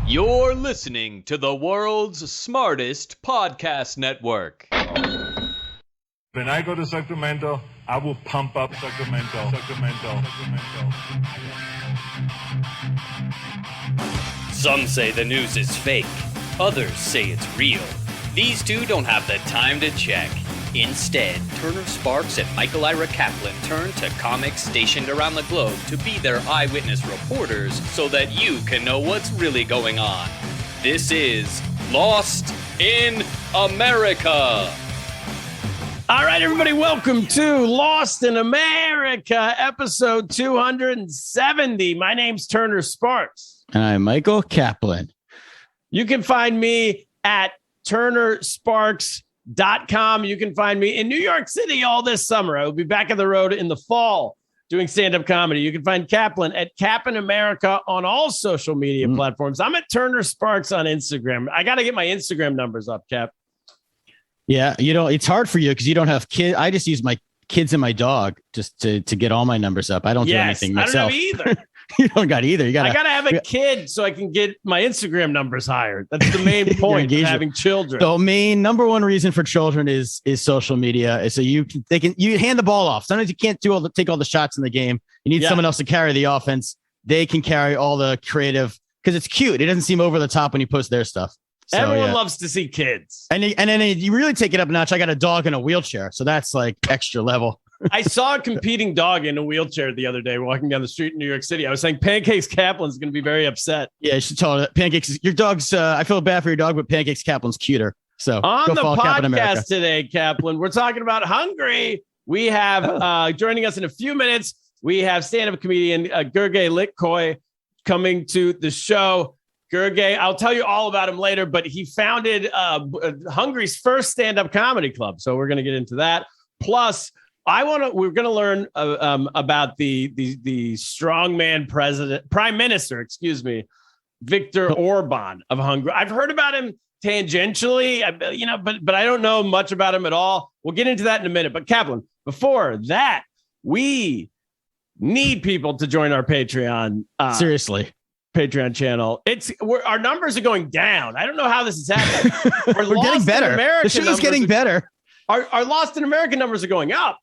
You're listening to the world's smartest podcast network. When I go to Sacramento, I will pump up Sacramento. Some say the news is fake. Others say it's real. These two don't have the time to check. Instead, Turner Sparks and Michael Ira Kaplan turn to comics stationed around the globe to be their eyewitness reporters so that you can know what's really going on. This is Lost in America. All right, everybody, welcome to Lost in America, episode 270. My name's Turner Sparks. And I'm Michael Kaplan. You can find me at turnersparks.com. You can find me in New York City all this summer. I will be back on the road in the fall doing stand-up comedy. You can find Kaplan at Kaplan America on all social media platforms. I'm at Turner Sparks on Instagram. I got to get my Instagram numbers up, Cap. Yeah, it's hard for you because you don't have kids. I just use my kids and my dog just to get all my numbers up. I don't do anything myself. I don't have either. You don't got either. I got to have a kid so I can get my Instagram numbers higher. That's the main point of having children. The main number one reason for children is social media. So you hand the ball off. Sometimes you can't take all the shots in the game. You need someone else to carry the offense. They can carry all the creative because it's cute. It doesn't seem over the top when you post their stuff. So, everyone loves to see kids. And then you really take it up a notch. I got a dog in a wheelchair. So that's like extra level. I saw a competing dog in a wheelchair the other day walking down the street in New York City. I was saying Pancakes Kaplan's going to be very upset. Yeah, you should tell her that Pancakes. Your dog's. I feel bad for your dog, but Pancakes Kaplan's cuter. So on the podcast today, Kaplan, we're talking about Hungary. We have joining us in a few minutes. We have stand-up comedian Gergely Litkai coming to the show. Gergely, I'll tell you all about him later, but he founded Hungary's first stand-up comedy club. So we're going to get into that. Plus, we're going to learn about the strongman Prime Minister, Viktor Orban of Hungary. I've heard about him tangentially, but I don't know much about him at all. We'll get into that in a minute. But Kaplan, before that, we need people to join our Patreon. Seriously. Patreon channel. Our numbers are going down. I don't know how this is happening. We're getting better. The show's getting better. Our Lost in America numbers are going up.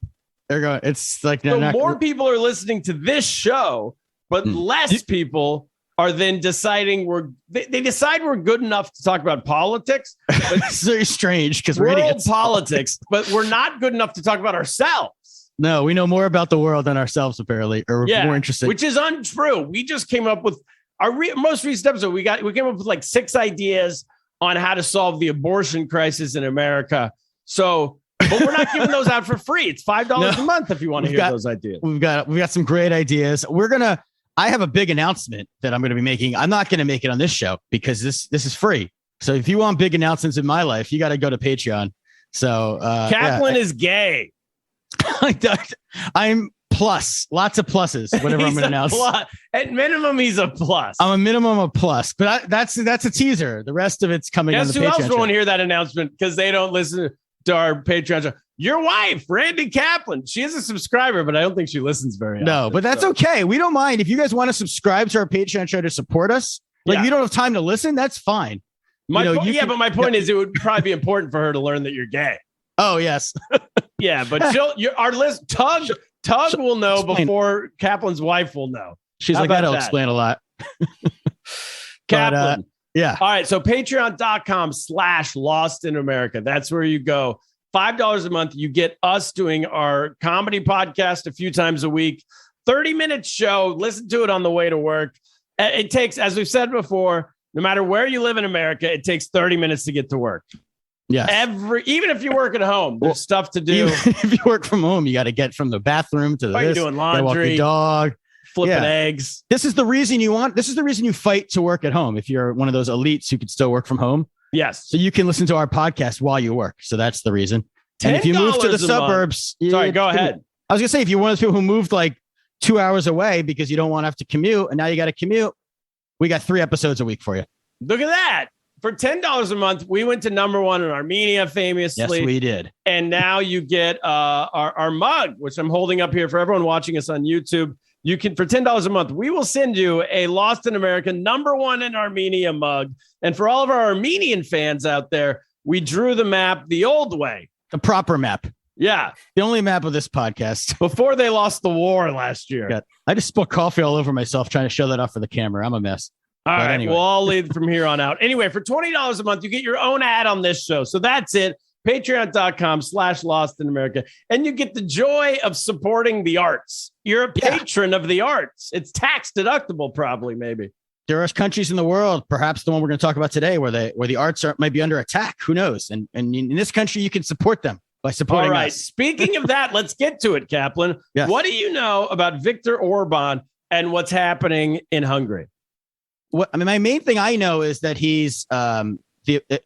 They're going. It's like more people are listening to this show, but less people are then deciding they decide we're good enough to talk about politics. But it's very strange because we're world idiots. Politics, but we're not good enough to talk about ourselves. No, we know more about the world than ourselves, apparently, or more interesting. Which is untrue. We just came up with our most recent episode. We came up with like 6 ideas on how to solve the abortion crisis in America. So. But we're not giving those out for free. It's $5 a month if you want to hear those ideas. We've got some great ideas. I have a big announcement that I'm going to be making. I'm not going to make it on this show because this is free. So if you want big announcements in my life, you got to go to Patreon. So Kaplan is gay. I'm plus, lots of pluses. Whatever I'm going to announce. At minimum, he's a plus. I'm a minimum of plus, but that's a teaser. The rest of it's coming. Guess on the who Patreon else won't hear that announcement because they don't listen to our Patreon show? Your wife, Randy Kaplan. She is a subscriber, but I don't think she listens very often. No, but that's okay. We don't mind. If you guys want to subscribe to our Patreon show to support us, if you don't have time to listen, that's fine. But my point is it would probably be important for her to learn that you're gay. Oh, yes. Yeah, but our list, Tug will know before Kaplan's wife will know. She's like, that'll explain a lot. Kaplan. Yeah. All right. So patreon.com/Lost in America. That's where you go. $5 a month. You get us doing our comedy podcast a few times a week, 30-minute show. Listen to it on the way to work. It takes, as we've said before, no matter where you live in America, it takes 30 minutes to get to work. Yeah. Even if you work at home, there's stuff to do. If you work from home, you got to get from the bathroom to you're doing laundry, walk your dog. Flipping eggs. This is the reason you fight to work at home. If you're one of those elites who can still work from home. Yes. So you can listen to our podcast while you work. So that's the reason. And if you move to the suburbs. Sorry, go ahead. I was going to say, if you're one of those people who moved like 2 hours away because you don't want to have to commute and now you got to commute, we got 3 episodes a week for you. Look at that. For $10 a month, we went to number 1 in Armenia famously. Yes, we did. And now you get our mug, which I'm holding up here for everyone watching us on YouTube. you can, for $10 a month, we will send you a Lost in America #1 in Armenia mug. And for all of our Armenian fans out there, we drew the map the old way. The proper map. Yeah. The only map of this podcast. Before they lost the war last year. God, I just spilled coffee all over myself trying to show that off for the camera. I'm a mess. All right. Anyway. We'll all lead from here on out. Anyway, for $20 a month, you get your own ad on this show. So that's it. Patreon.com/Lost in America. And you get the joy of supporting the arts. You're a patron of the arts. It's tax deductible, probably, maybe. There are countries in the world, perhaps the one we're going to talk about today, where the arts might be under attack. Who knows? And in this country, you can support them by supporting All right. us. Speaking of that, let's get to it, Kaplan. Yes. What do you know about Viktor Orban and what's happening in Hungary? My main thing I know is that he's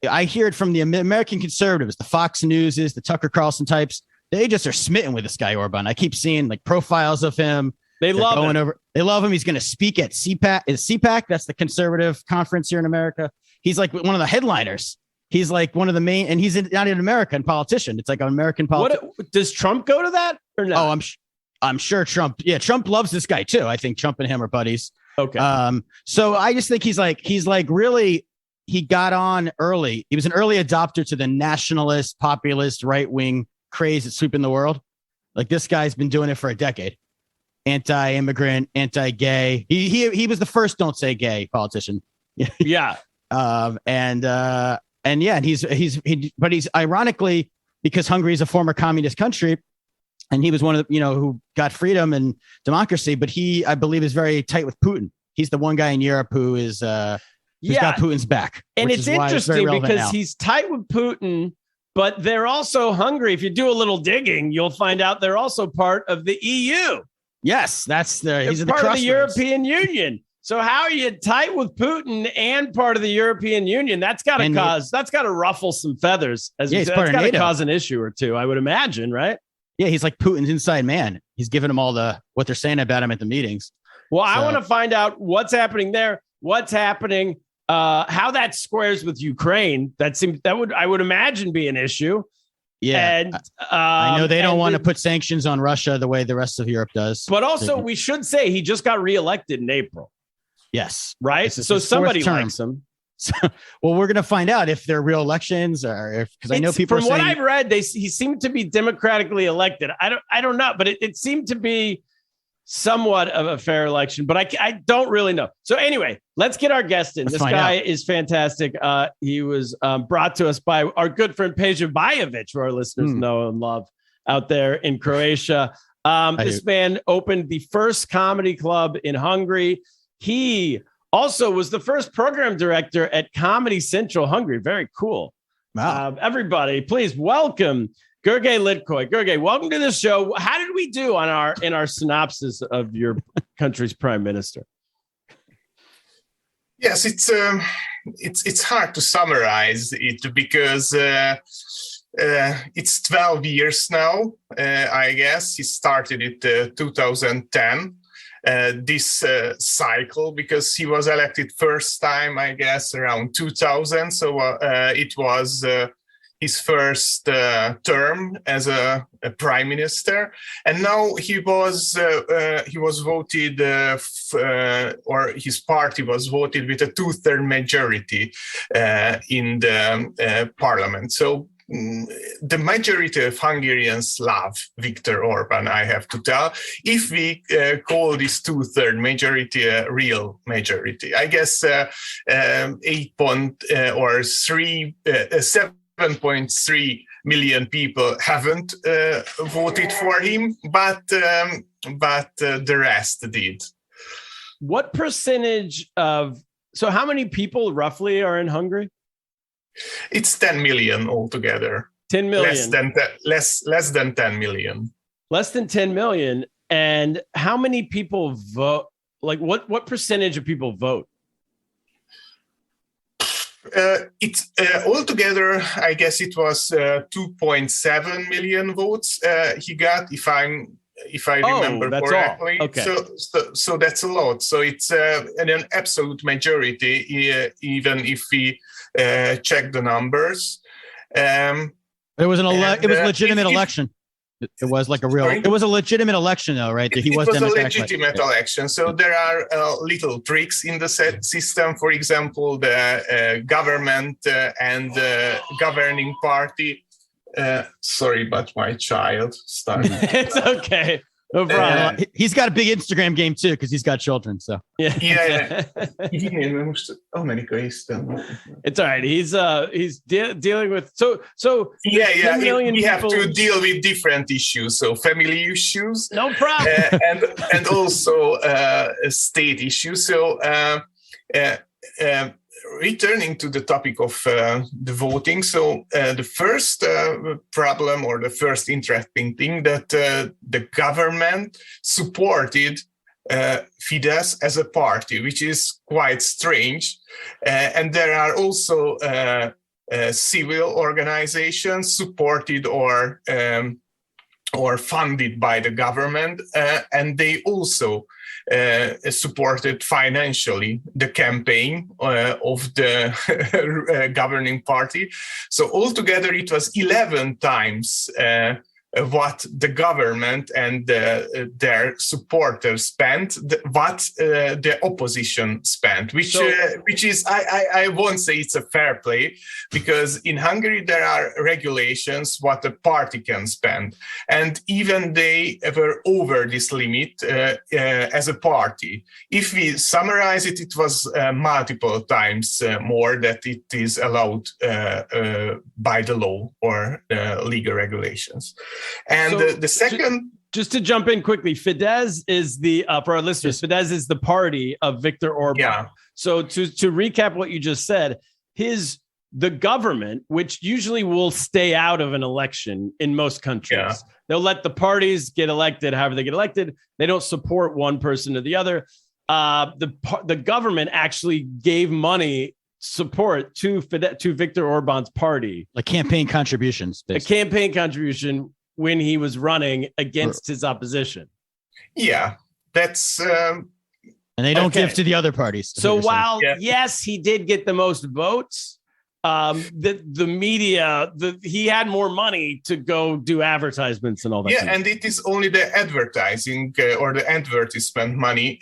I hear it from the American conservatives, the Fox Newses, the Tucker Carlson types. They just are smitten with this guy Orban. I keep seeing like profiles of him. They love him. They love him. He's going to speak at CPAC. Is CPAC? That's the conservative conference here in America. He's like one of the headliners. He's like one of the main, and he's not an American politician. It's like an American politician. Does Trump go to that or no? Oh, I'm sure Trump. Yeah, Trump loves this guy too. I think Trump and him are buddies. Okay. So I just think he's like really. He got on early. He was an early adopter to the nationalist, populist, right-wing craze that's sweeping the world. Like this guy's been doing it for a decade. Anti-immigrant, anti-gay. He was the first "don't say gay" politician. Yeah. But he's ironically, because Hungary is a former communist country, and he was one of the, who got freedom and democracy. But he, I believe, is very tight with Putin. He's the one guy in Europe who is. Who's got Putin's back. And it's interesting because he's tight with Putin, but they're also Hungary. If you do a little digging, you'll find out they're also part of the EU. Yes, he's part of the European Union. So how are you tight with Putin and part of the European Union? That's got to ruffle some feathers. That's got to cause an issue or two, I would imagine, right? Yeah, he's like Putin's inside man. He's giving them all what they're saying about him at the meetings. Well, I want to find out what's happening there. What's happening? How that squares with Ukraine, I would imagine be an issue. Yeah. And I know they don't want to put sanctions on Russia the way the rest of Europe does. But also we should say he just got reelected in April. Yes. Right. So somebody likes him. So, well, we're going to find out if they're real elections or because I know people from what I've read, he seemed to be democratically elected. I don't know, but it seemed to be somewhat of a fair election, but I don't really know. So anyway, let's get our guest in. This guy is fantastic. He was brought to us by our good friend Peja Bajovic, who our listeners know and love out there in Croatia. This man opened the first comedy club in Hungary. He also was the first program director at Comedy Central Hungary. Very cool. Wow. Everybody, please welcome Gergely Litkai. Gergely, welcome to the show. How did we do in our synopsis of your country's prime minister? Yes, it's hard to summarize it because it's 12 years now. I guess he started it 2010. This cycle because he was elected first time, I guess, around 2000. So it was his first term as a prime minister, and now he was voted, or his party was voted with a 2/3 majority in the parliament. So the majority of Hungarians love Viktor Orban, I have to tell. If we call this 2/3 majority a real majority, I guess 7.3 million people haven't voted for him, but the rest did. What percentage so how many people roughly are in Hungary? It's 10 million altogether. 10 million. Less than 10 million. Less than 10 million. And how many people vote? Like what percentage of people vote? It's altogether, I guess it was 2.7 million votes he got, if I remember correctly. All. Okay. So that's a lot. So it's an absolute majority, even if we check the numbers. It was a legitimate election. It was like a real. Sorry? It was a legitimate election, though, right? It was a legitimate election. So there are little tricks in the system. For example, the government and the governing party. Sorry, but my child started. It's okay. No problem. He's got a big Instagram game too because he's got children. So Yeah. It's all right. He's dealing with so. Yeah. 10 million we have people- to deal with different issues. So family issues. No problem. and also state issues. So returning to the topic of the voting, so the first problem or the first interesting thing that the government supported Fidesz as a party, which is quite strange. And there are also civil organizations supported or funded by the government, and they also supported financially the campaign of the governing party. So altogether, it was 11 times what the government and their supporters spent, what the opposition spent, which is I won't say it's a fair play, because in Hungary there are regulations what a party can spend, and even they were over this limit as a party. If we summarize it, it was multiple times more that it is allowed by the law or legal regulations. And So, the second, just to jump in quickly, Fidesz is the for our listeners. Fidesz is the party of Viktor Orban. Yeah. So to recap what you just said, the government, which usually will stay out of an election in most countries, they'll let the parties get elected however they get elected. They don't support one person or the other. The government actually gave money support to Viktor Orban's party, like campaign contributions, basically. a campaign contribution when he was running against his opposition. yeah, that's And they don't Okay. give to the other parties. So while Yeah. yes, he did get the most votes, the media, he had more money to go do advertisements and all that. and it is only the advertising or the advertisement money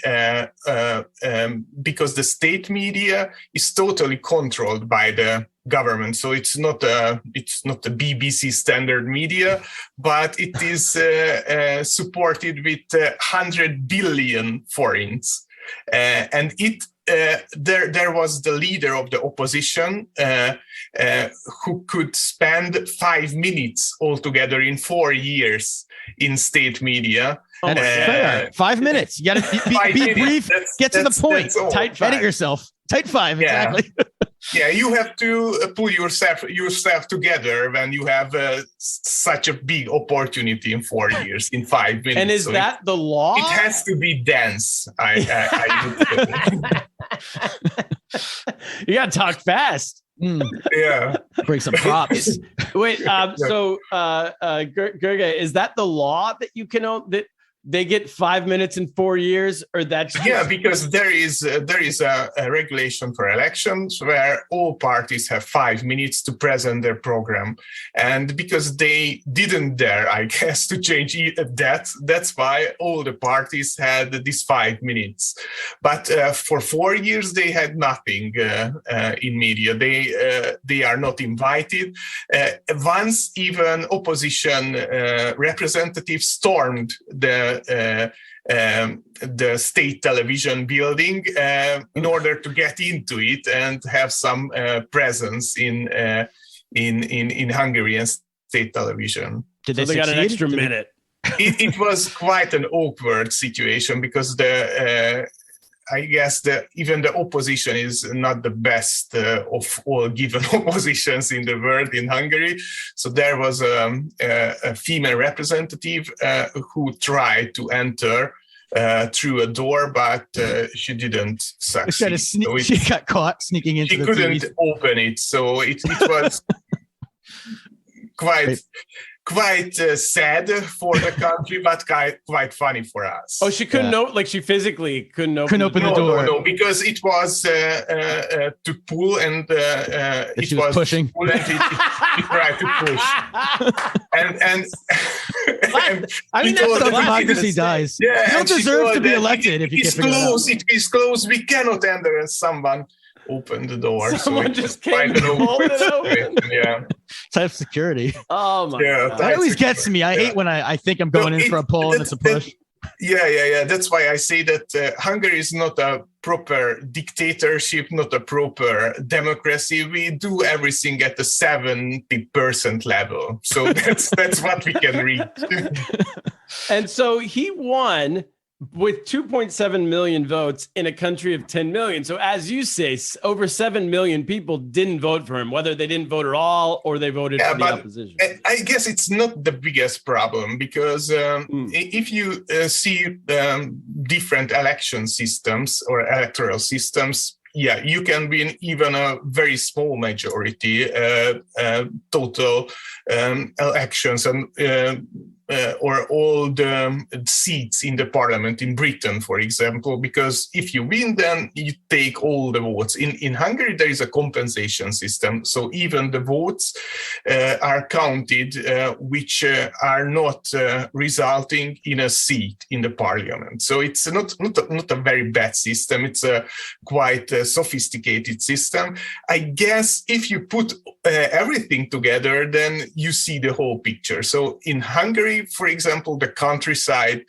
because the state media is totally controlled by the government. So it's not the BBC standard media, but it is supported with 100 billion forints, and it. There was the leader of the opposition who could spend 5 minutes altogether in 4 years in state media. That's fair. 5 minutes. You got to be brief. Get to the point. Tight five. Edit yourself. Tight 5. Yeah. Exactly. Yeah, you have to pull yourself together when you have such a big opportunity in 4 years, in 5 minutes. And is So that the law? it has to be dense. I would say. You got to talk fast. Yeah. Bring some props. Wait, so Gergely, is that the law that you can that they get 5 minutes in 4 years, or that's Because there is a regulation for elections where all parties have 5 minutes to present their program, and because they didn't dare, I guess, to change that's why all the parties had this 5 minutes. But for 4 years they had nothing in media. They are not invited. Once even opposition representatives stormed the state television building in order to get into it and have some presence in Hungarian state television. So they got an extra minute. It was quite an awkward situation because I guess even the opposition is not the best of all given oppositions in the world in Hungary. So there was a female representative who tried to enter through a door, but she didn't succeed. She got caught sneaking into the TV. She couldn't open it, so it was quite sad for the country, but quite funny for us. Oh, she couldn't she physically couldn't open the door. No, because it was to pull, and it was pushing. Pull, and it tried to push. and I mean, that's how democracy dies. Yeah, you don't deserve to be elected if you can't figure it out. It is closed. We cannot enter, and someone opened the door. Someone just came and pulled it open. Yeah. Type security. Oh my God. That always gets to me. I hate when I think I'm going in for a poll and it's a push. Yeah. That's why I say that Hungary is not a proper dictatorship, not a proper democracy. We do everything at the 70% level. So that's what we can reach. And so he won with 2.7 million votes in a country of 10 million. So as you say, over 7 million people didn't vote for him, whether they didn't vote at all or they voted for the opposition. I guess it's not the biggest problem, because if you see different election systems or electoral systems, you can win even a very small majority, total elections, and or all the seats in the parliament in Britain, for example, because if you win, then you take all the votes. In Hungary, there is a compensation system. So even the votes are counted, which are not resulting in a seat in the parliament. So it's not a very bad system. It's a quite sophisticated system. I guess if you put everything together, then you see the whole picture. So in Hungary, for example, the countryside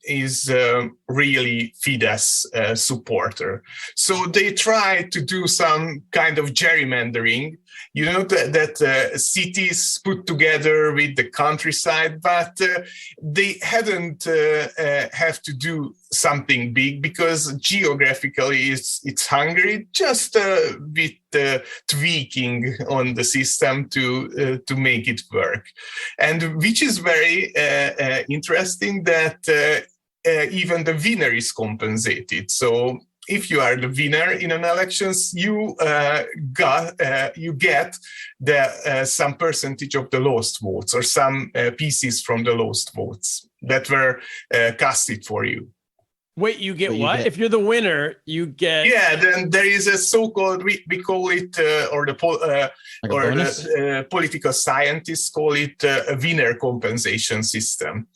is really Fidesz supporter. So they try to do some kind of gerrymandering, that cities put together with the countryside, but they hadn't have to do something big, because geographically it's Hungary, just a bit tweaking on the system to make it work. And which is very interesting, that even the winner is compensated. So if you are the winner in an elections, you get some percentage of the lost votes, or some pieces from the lost votes that were casted for you. Wait, you get what? If you're the winner, you get... Yeah, then there is a so-called, we call it, the political scientists call it a winner compensation system.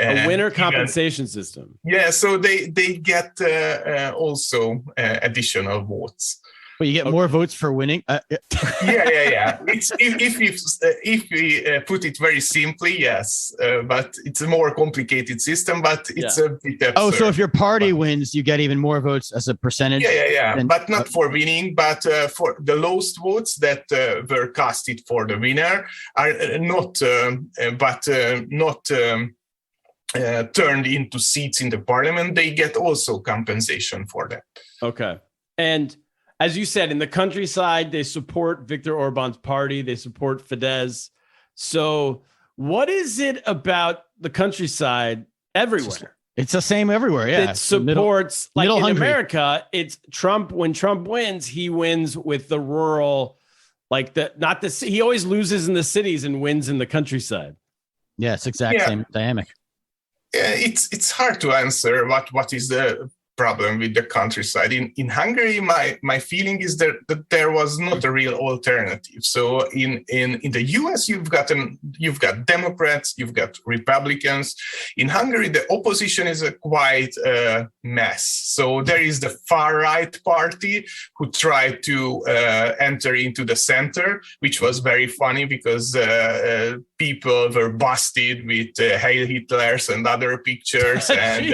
A winner compensation system. Yeah, so they get also additional votes. But you get more votes for winning. Yeah. It's if we put it very simply, yes, but it's a more complicated system. But it's a bit absurd. Oh, so if your party wins, you get even more votes as a percentage. Yeah. But not for winning, but for the lost votes that were casted for the winner are not turned into seats in the parliament. They get also compensation for that. Okay. And as you said, in the countryside, they support Viktor Orban's party. They support Fidesz. So what is it about the countryside everywhere? It's the same everywhere. Yeah. It supports, middle in Hungary. America, it's Trump. When Trump wins, he wins with the rural, he always loses in the cities and wins in the countryside. Yeah, it's same dynamic. It's hard to answer what is the problem with the countryside. In Hungary, my feeling is that there was not a real alternative. So in the US, you've got Democrats, you've got Republicans. In Hungary, the opposition is quite a mess. So there is the far right party who tried to enter into the center, which was very funny, because people were busted with Heil Hitlers and other pictures. And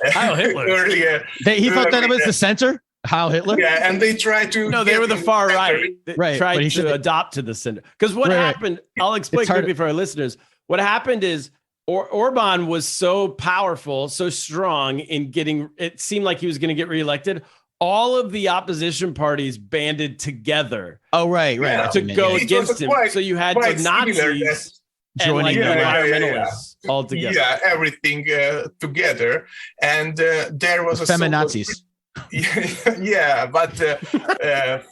Heil Hitler. Earlier, he thought that it was the center. Heil Hitler. Yeah, and they tried to. No, they were the far right. They tried to adopt to the center. Because what happened? I'll explain quickly for our listeners. What happened is Orban was so powerful, so strong in getting. It seemed like he was going to get reelected. All of the opposition parties banded together. Oh, right. To go against him. So you had the Nazis joining the environmentalists all together. Yeah, everything together. And there was feminazis. Yeah, but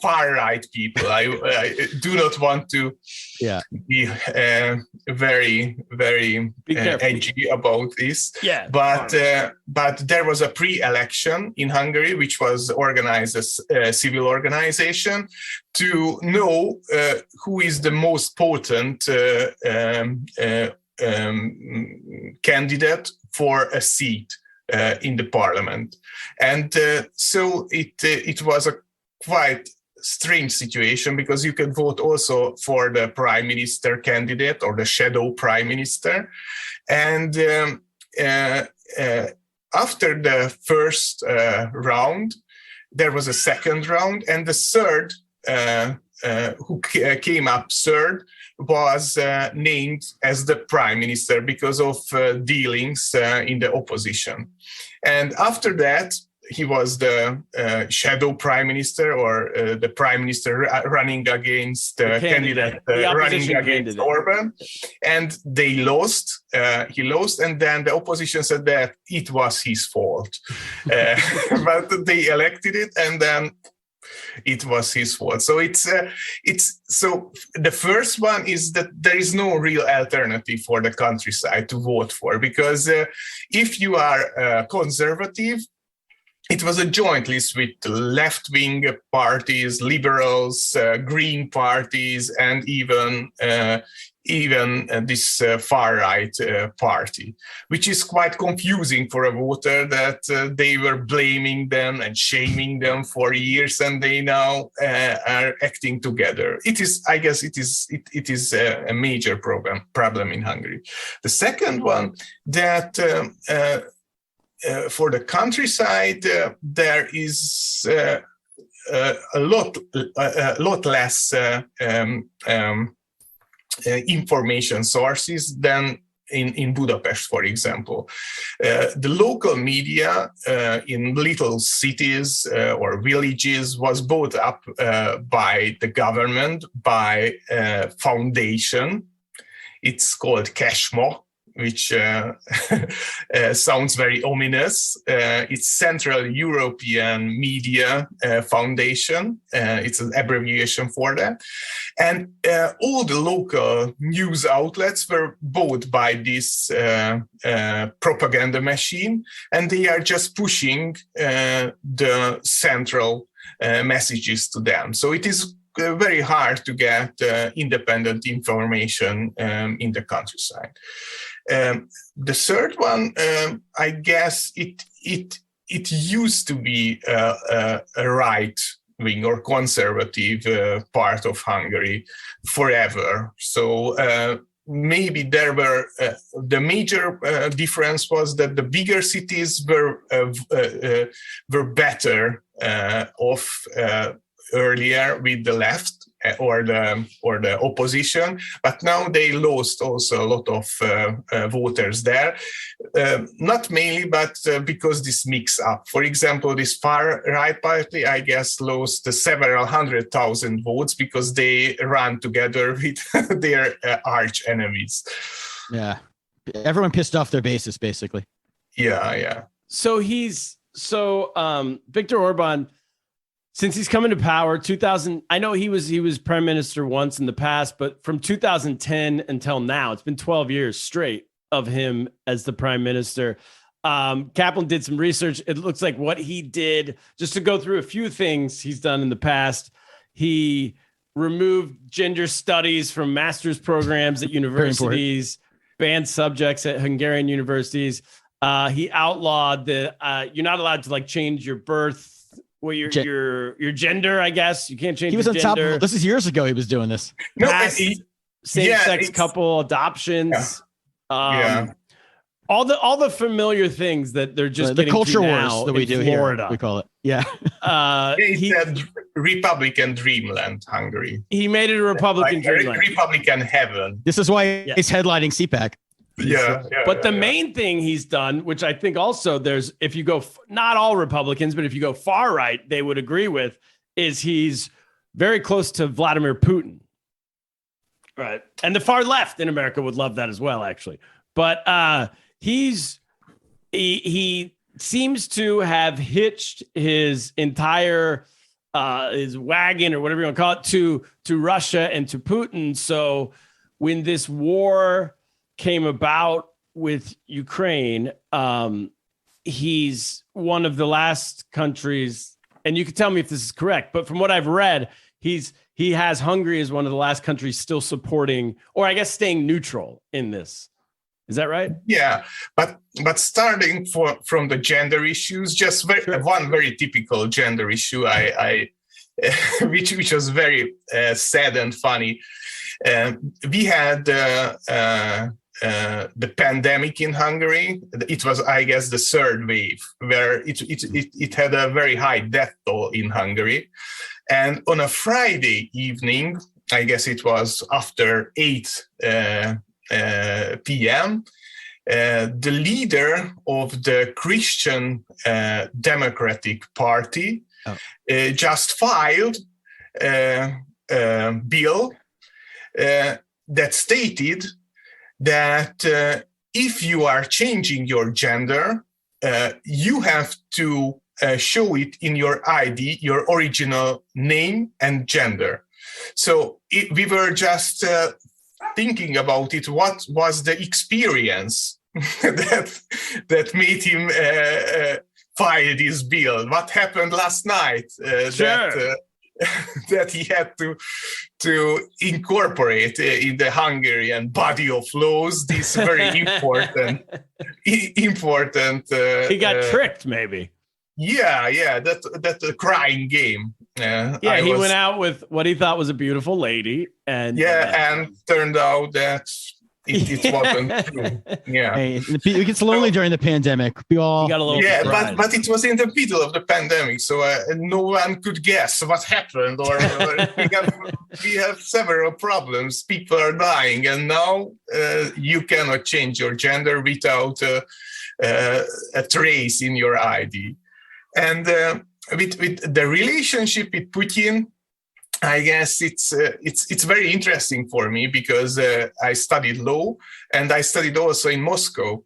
far right people. I do not want to be very, very edgy about this. Yeah, but there was a pre-election in Hungary, which was organized as a civil organization to know who is the most potent candidate for a seat in the parliament. And so it was a quite strange situation, because you can vote also for the prime minister candidate or the shadow prime minister. And after the first round, there was a second round, and the third, who came up third, was named as the prime minister because of dealings in the opposition. And after that, he was the shadow prime minister, or the prime minister running against the candidate running against Orban. And they lost. He lost, and then the opposition said that it was his fault. But they elected it, and then it was his fault. So it's so the first one is that there is no real alternative for the countryside to vote for, because if you are conservative, it was a joint list with left-wing parties, liberals, green parties, and even this far-right party, which is quite confusing for a voter, that they were blaming them and shaming them for years, and they now are acting together. It is a major problem in Hungary. The second one, that for the countryside, there is a lot less information sources than in Budapest, for example. The local media in little cities or villages was bought up by the government, by a foundation. It's called Kesmo, which sounds very ominous. It's Central European Media Foundation. It's an abbreviation for that. And all the local news outlets were bought by this propaganda machine, and they are just pushing the central messages to them. So it is very hard to get independent information in the countryside. The third one, I guess it used to be a right-wing or conservative part of Hungary forever. So maybe there were the major difference was that the bigger cities were better off earlier with the left or the opposition, but now they lost also a lot of voters there, not mainly, but because this mix up. For example, this far right party, I guess, lost several 100,000 votes because they ran together with their arch enemies. Yeah, everyone pissed off their bases, basically. Yeah. So Viktor Orban, since he's coming to power, I know he was prime minister once in the past, but from 2010 until now, it's been 12 years straight of him as the prime minister. Kaplan did some research. It looks like what he did, just to go through a few things he's done in the past, he removed gender studies from master's programs at universities, banned subjects at Hungarian universities. He outlawed you're not allowed to change your birth. Well, your gender, I guess you can't change. He was on gender. top of this. Is years ago. He was doing this. Same-sex couple adoptions. All the familiar things that they're just the culture wars that we do Florida. Here. We call it. Yeah. He said Republican dreamland, Hungary. He made it a Republican dreamland. Republican heaven. This is why he's headlining CPAC. But the main thing he's done, which I think also if you go, not all Republicans, but if you go far right, they would agree with, is he's very close to Vladimir Putin. Right. And the far left in America would love that as well, actually. But he seems to have hitched his entire his wagon or whatever you want to call it to Russia and to Putin. So when this war came about with Ukraine, he's one of the last countries, and you can tell me if this is correct, but from what I've read, he has Hungary as one of the last countries still supporting, or I guess staying neutral in this. Is that right? Yeah, but starting from the gender issues, just one very typical gender issue, I which was very sad and funny. We had the pandemic in Hungary. It was, I guess, the third wave, where it had a very high death toll in Hungary. And on a Friday evening, I guess it was after 8 p.m., the leader of the Christian Democratic Party just filed a bill that stated that if you are changing your gender, you have to show it in your ID, your original name and gender. So we were just thinking about it. What was the experience that made him file this bill? What happened last night that he had to incorporate in the Hungarian body of laws this very important. He got tricked, maybe. Yeah, that's a crying game. He went out with what he thought was a beautiful lady, and turned out that it wasn't true. Yeah, hey, it gets lonely during the pandemic. We all got a little but it was in the middle of the pandemic, so no one could guess what happened. Or we have several problems. People are dying, and now you cannot change your gender without a trace in your ID. And with the relationship with Putin, I guess it's very interesting for me because I studied law, and I studied also in Moscow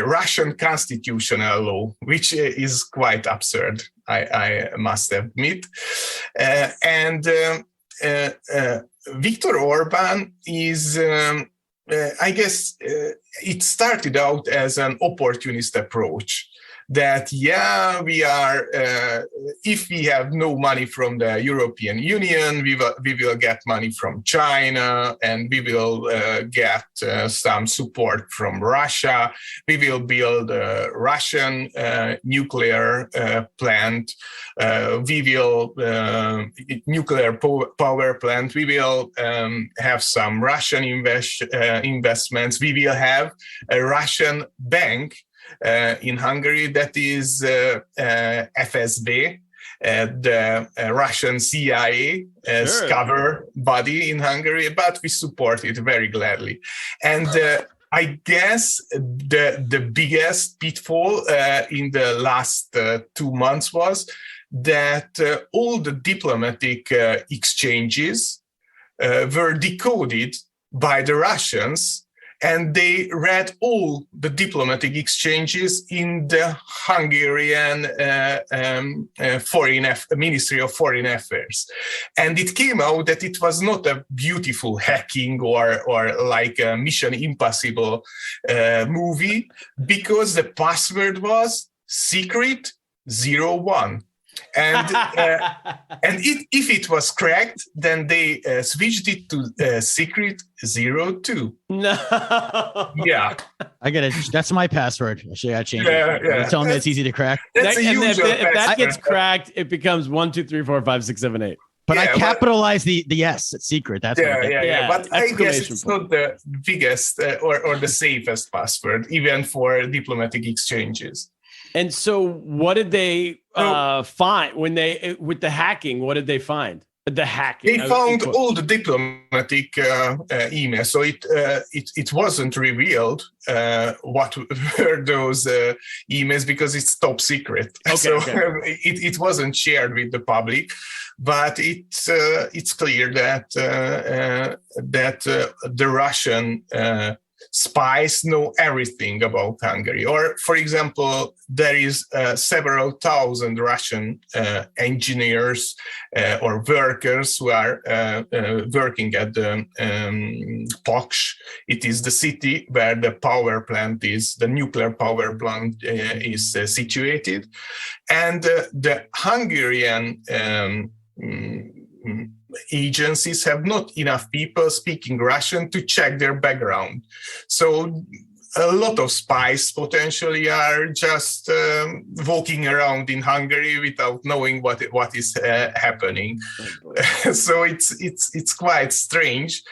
Russian constitutional law, which is quite absurd, I must admit. Viktor Orban is, I guess, it started out as an opportunist approach. That we are. If we have no money from the European Union, we will get money from China, and we will get some support from Russia. We will build a Russian nuclear plant. We will nuclear power plant. We will have some Russian investments. We will have a Russian bank. In Hungary, that is FSB, the Russian CIA cover body in Hungary, but we support it very gladly. And I guess the biggest pitfall in the last 2 months was that all the diplomatic exchanges were decoded by the Russians, and they read all the diplomatic exchanges in the Hungarian Ministry of Foreign Affairs. And it came out that it was not a beautiful hacking or like a Mission Impossible movie, because the password was secret 01. And if it was cracked, then they switched it to secret 02. No. Yeah. I get it. That's my password. Actually, I changed it. Yeah. Tell me it's easy to crack. That's if that gets cracked, it becomes 1, 2, 3, 4, 5, 6, 7, 8. But I capitalize the S. It's secret. That's yeah. But I guess it's not the biggest or the safest password, even for diplomatic exchanges. And so what did they find when with the hacking? What did they find? The hacking. They found all the diplomatic emails. So it wasn't revealed what were those emails, because it's top secret. It wasn't shared with the public. But it's clear that the Russian spies know everything about Hungary. Or, for example, there is several thousand Russian engineers or workers who are working at the Paks. It is the city where the power plant is, the nuclear power plant is situated. And the Hungarian agencies have not enough people speaking Russian to check their background. So a lot of spies potentially are just walking around in Hungary without knowing what is happening. So it's quite strange,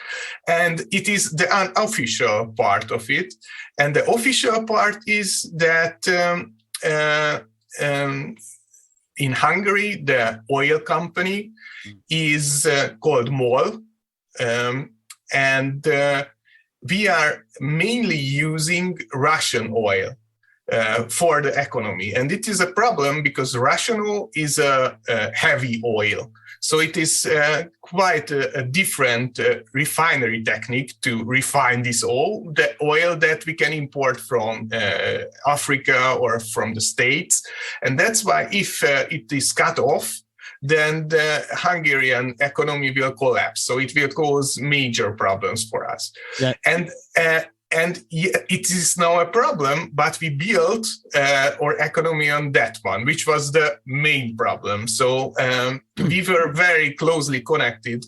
and it is the unofficial part of it. And the official part is that in Hungary, the oil company is called MOL, and we are mainly using Russian oil for the economy. And it is a problem because Russian oil is a heavy oil. So it is quite a different refinery technique to refine this oil, the oil that we can import from Africa or from the States. And that's why if it is cut off, then the Hungarian economy will collapse. So it will cause major problems for us. Yeah. And it is now a problem, but we built our economy on that one, which was the main problem. So we were very closely connected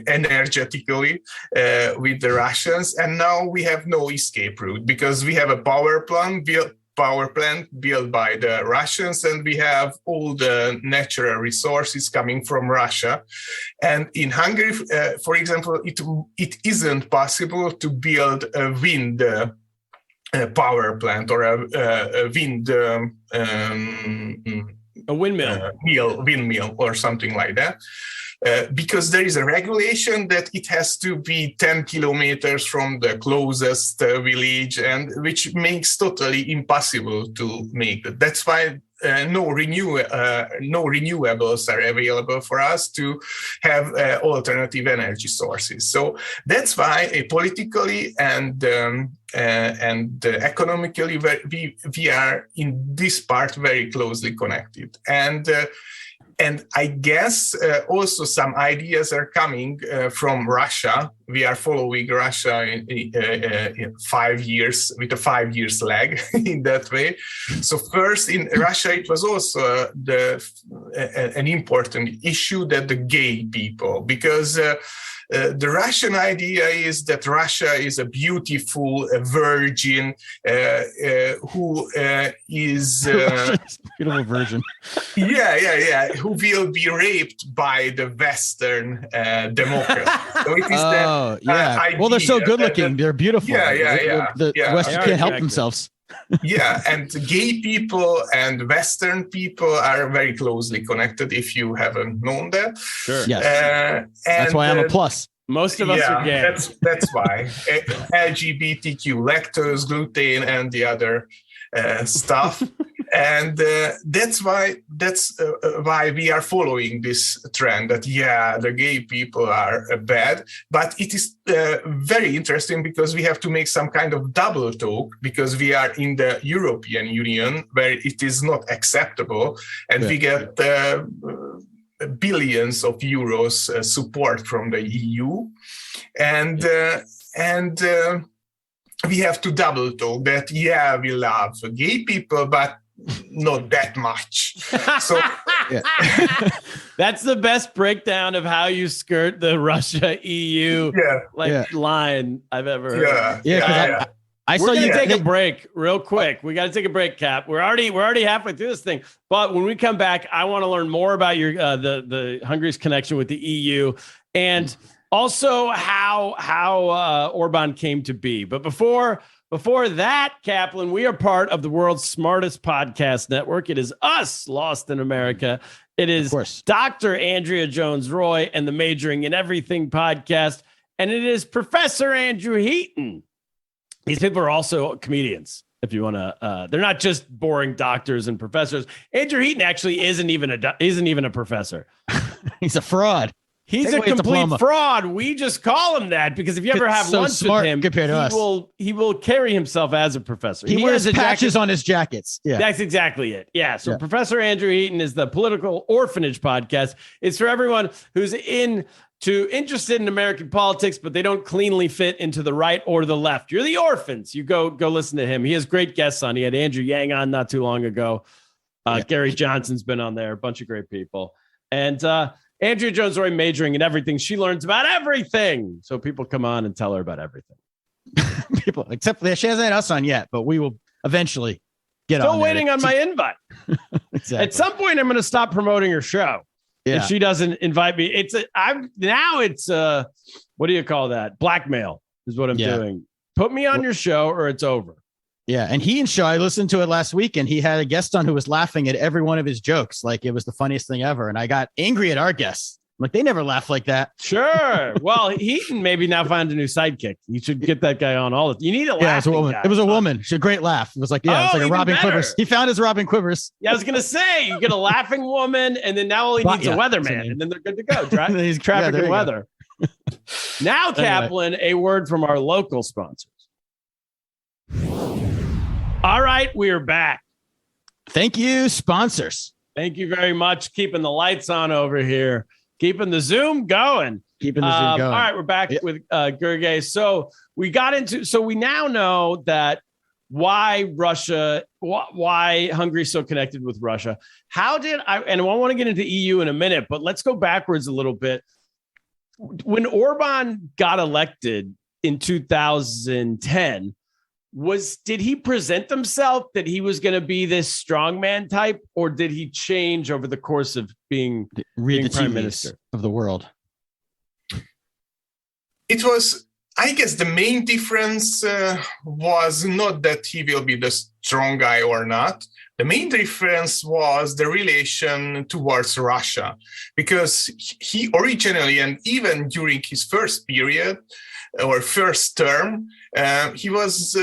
energetically with the Russians. And now we have no escape route because we have a power plant built by the Russians, and we have all the natural resources coming from Russia. And in Hungary, for example, it isn't possible to build a wind power plant or a wind a windmill, windmill or something like that. Because there is a regulation that it has to be 10 kilometers from the closest village, and which makes totally impossible to make it. That's why no renewables are available for us to have alternative energy sources. So that's why politically and economically we are in this part very closely connected. And I guess also some ideas are coming from Russia. We are following Russia in 5 years, with a 5 years lag in that way. So first in Russia, it was also an important issue that the gay people, because the Russian idea is that Russia is a beautiful virgin who is beautiful virgin. Yeah. Who will be raped by the Western democracy. So it is idea. Well, they're so good looking. They're beautiful. The Western can't help themselves. And gay people and Western people are very closely connected, if you haven't known that. Sure. Yes. That's why I'm a plus. Most of us are gay. That's why. LGBTQ, lactose, gluten, and the other stuff. And that's why we are following this trend that, the gay people are bad. But it is very interesting because we have to make some kind of double talk, because we are in the European Union where it is not acceptable. And we get billions of euros support from the EU. And we have to double talk that, we love gay people, but not that much. So that's the best breakdown of how you skirt the Russia EU line I've ever heard. I saw you take a break real quick. We got to take a break, Cap. We're already halfway through this thing. But when we come back, I want to learn more about your the Hungary's connection with the EU, and also how Orban came to be. But before that, Kaplan, we are part of the world's smartest podcast network. It is us, Lost in America. It is Dr. Andrea Jones-Roy and the Majoring in Everything podcast. And it is Professor Andrew Heaton. These people are also comedians, if you want to. They're not just boring doctors and professors. Andrew Heaton actually isn't even a professor. He's a fraud. He's Take a away his complete diploma. fraud. We just call him that because if you ever have So lunch smart with him, compared to us. he will carry himself as a professor. He wears has a patches jacket. on his jackets. Yeah. That's exactly it. Yeah. So Yeah. Professor Andrew Eaton is the Political Orphanage podcast. It's for everyone who's interested in American politics, but they don't cleanly fit into the right or the left. You're the orphans. You go listen to him. He has great guests on. He had Andrew Yang on not too long ago. Gary Johnson's been on there. A bunch of great people. And Andrea Jones-Roy majoring in everything. She learns about everything. So people come on and tell her about everything. People, except for she hasn't had us on yet, but we will eventually get on. Still waiting on my invite. Exactly. At some point, I'm going to stop promoting her show. Yeah. If she doesn't invite me, it's what do you call that? Blackmail is what I'm doing. Put me on your show or it's over. Yeah. And I listened to it last week and he had a guest on who was laughing at every one of his jokes. Like it was the funniest thing ever. And I got angry at our guests. I'm like, they never laugh like that. Sure. Well, he can maybe now find a new sidekick. You should get that guy on all the. You need a laugh. It was a woman. She had a great laugh. It was like, it was like a Robin better. Quivers. He found his Robin Quivers. Yeah, I was gonna say you get a laughing woman, and then now all he needs a weatherman, and then they're good to go. He's traffic and weather. Now, Kaplan, a word from our local sponsors. All right, we are back. Thank you, sponsors. Thank you very much. Keeping the lights on over here. Keeping the Zoom going. All right, we're back with Gergely. So we now know that why Hungary's so connected with Russia. And I want to get into EU in a minute, but let's go backwards a little bit. When Orban got elected in 2010, did he present himself that he was going to be this strongman type, or did he change over the course of being prime minister of the world? It was, I guess, the main difference was not that he will be the strong guy or not. The main difference was the relation towards Russia, because he originally, and even during his first period or first term, he was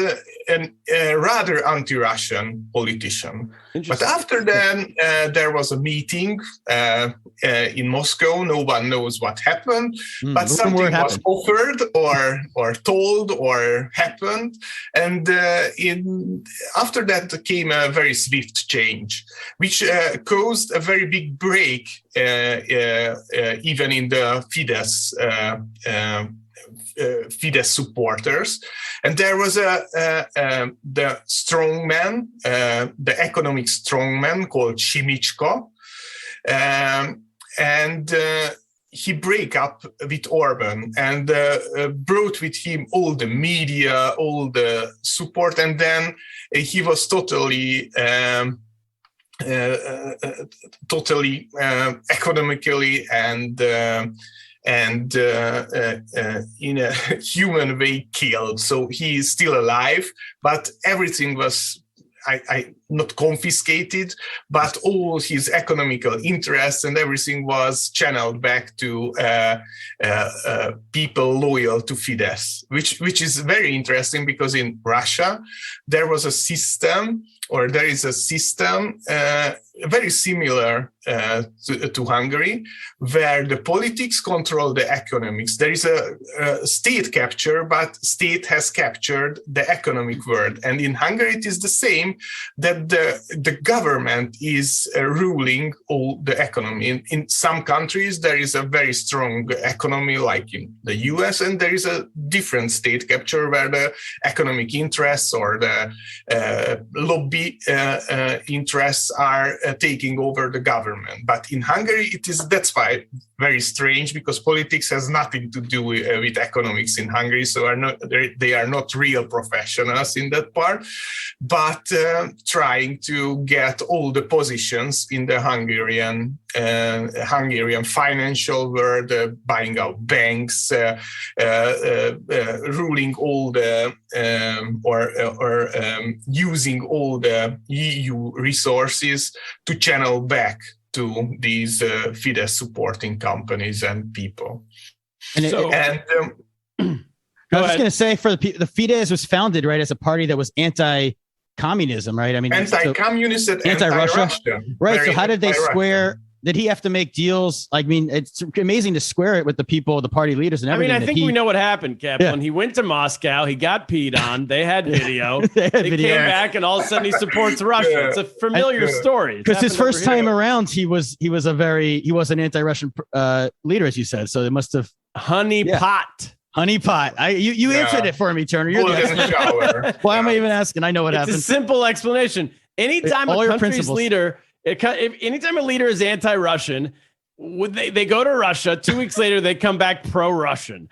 a rather anti-Russian politician. But after then, there was a meeting in Moscow. No one knows what happened, but something was offered or told or happened. And after that came a very swift change, which caused a very big break even in the Fidesz supporters, and there was the strongman, the economic strongman called Shimichko, and he break up with Orban and brought with him all the media, all the support, and then he was totally economically and in a human way killed. So he is still alive, but everything was not confiscated, but all his economical interests and everything was channeled back to people loyal to Fidesz, which is very interesting, because in Russia there is a system very similar to Hungary, where the politics control the economics. There is a state capture, but state has captured the economic world. And in Hungary, it is the same, that the government is ruling all the economy. In some countries, there is a very strong economy, like in the US, and there is a different state capture where the economic interests or the lobby interests are taking over the government. But in Hungary, that's why very strange, because politics has nothing to do with economics in Hungary. So they are not real professionals in that part, but trying to get all the positions in the Hungarian financial world, buying out banks, ruling all the using all the EU resources to channel back to these Fidesz supporting companies and people. I was just going to say, for the Fidesz was founded as a party that was anti-communism, right? I mean, anti-communist and anti-Russia, right? So how did they did he have to make deals? I mean, it's amazing to square it with the people, the party leaders, and everything. I think we know what happened, Kaplan. He went to Moscow. He got peed on. They had video. They came back, and all of a sudden he supports Russia. It's a familiar story. Because his first time around, he was an anti-Russian leader, as you said. So they must have honeypot. Honeypot. You answered it for me, Turner. You're the Why am I even asking? I know what happened. It's a simple explanation. Anytime a country's leader, anytime a leader is anti-Russian, they go to Russia. 2 weeks later, they come back pro-Russian.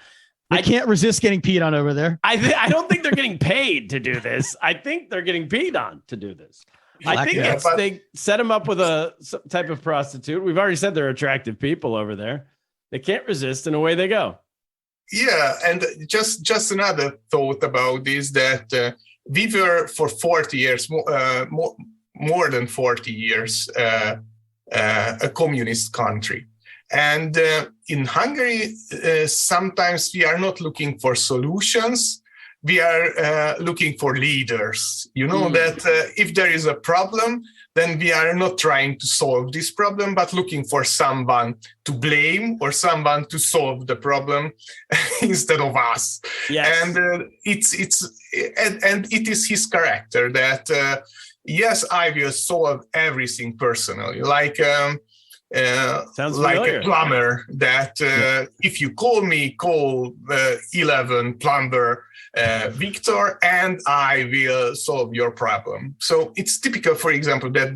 I can't resist getting peed on over there. I don't think they're getting paid to do this. I think they're getting peed on to do this. I think they set them up with some type of prostitute. We've already said they're attractive people over there. They can't resist, and away they go. Yeah, and just another thought about this, that we were for 40 years, more than 40 years, a communist country. And in Hungary, sometimes we are not looking for solutions. We are looking for leaders. You know, that if there is a problem, then we are not trying to solve this problem, but looking for someone to blame or someone to solve the problem instead of us. Yes. And it is his character that, yes, I will solve everything personally. Like a plumber that if you call me, call 11 plumber Viktor, and I will solve your problem. So it's typical, for example, that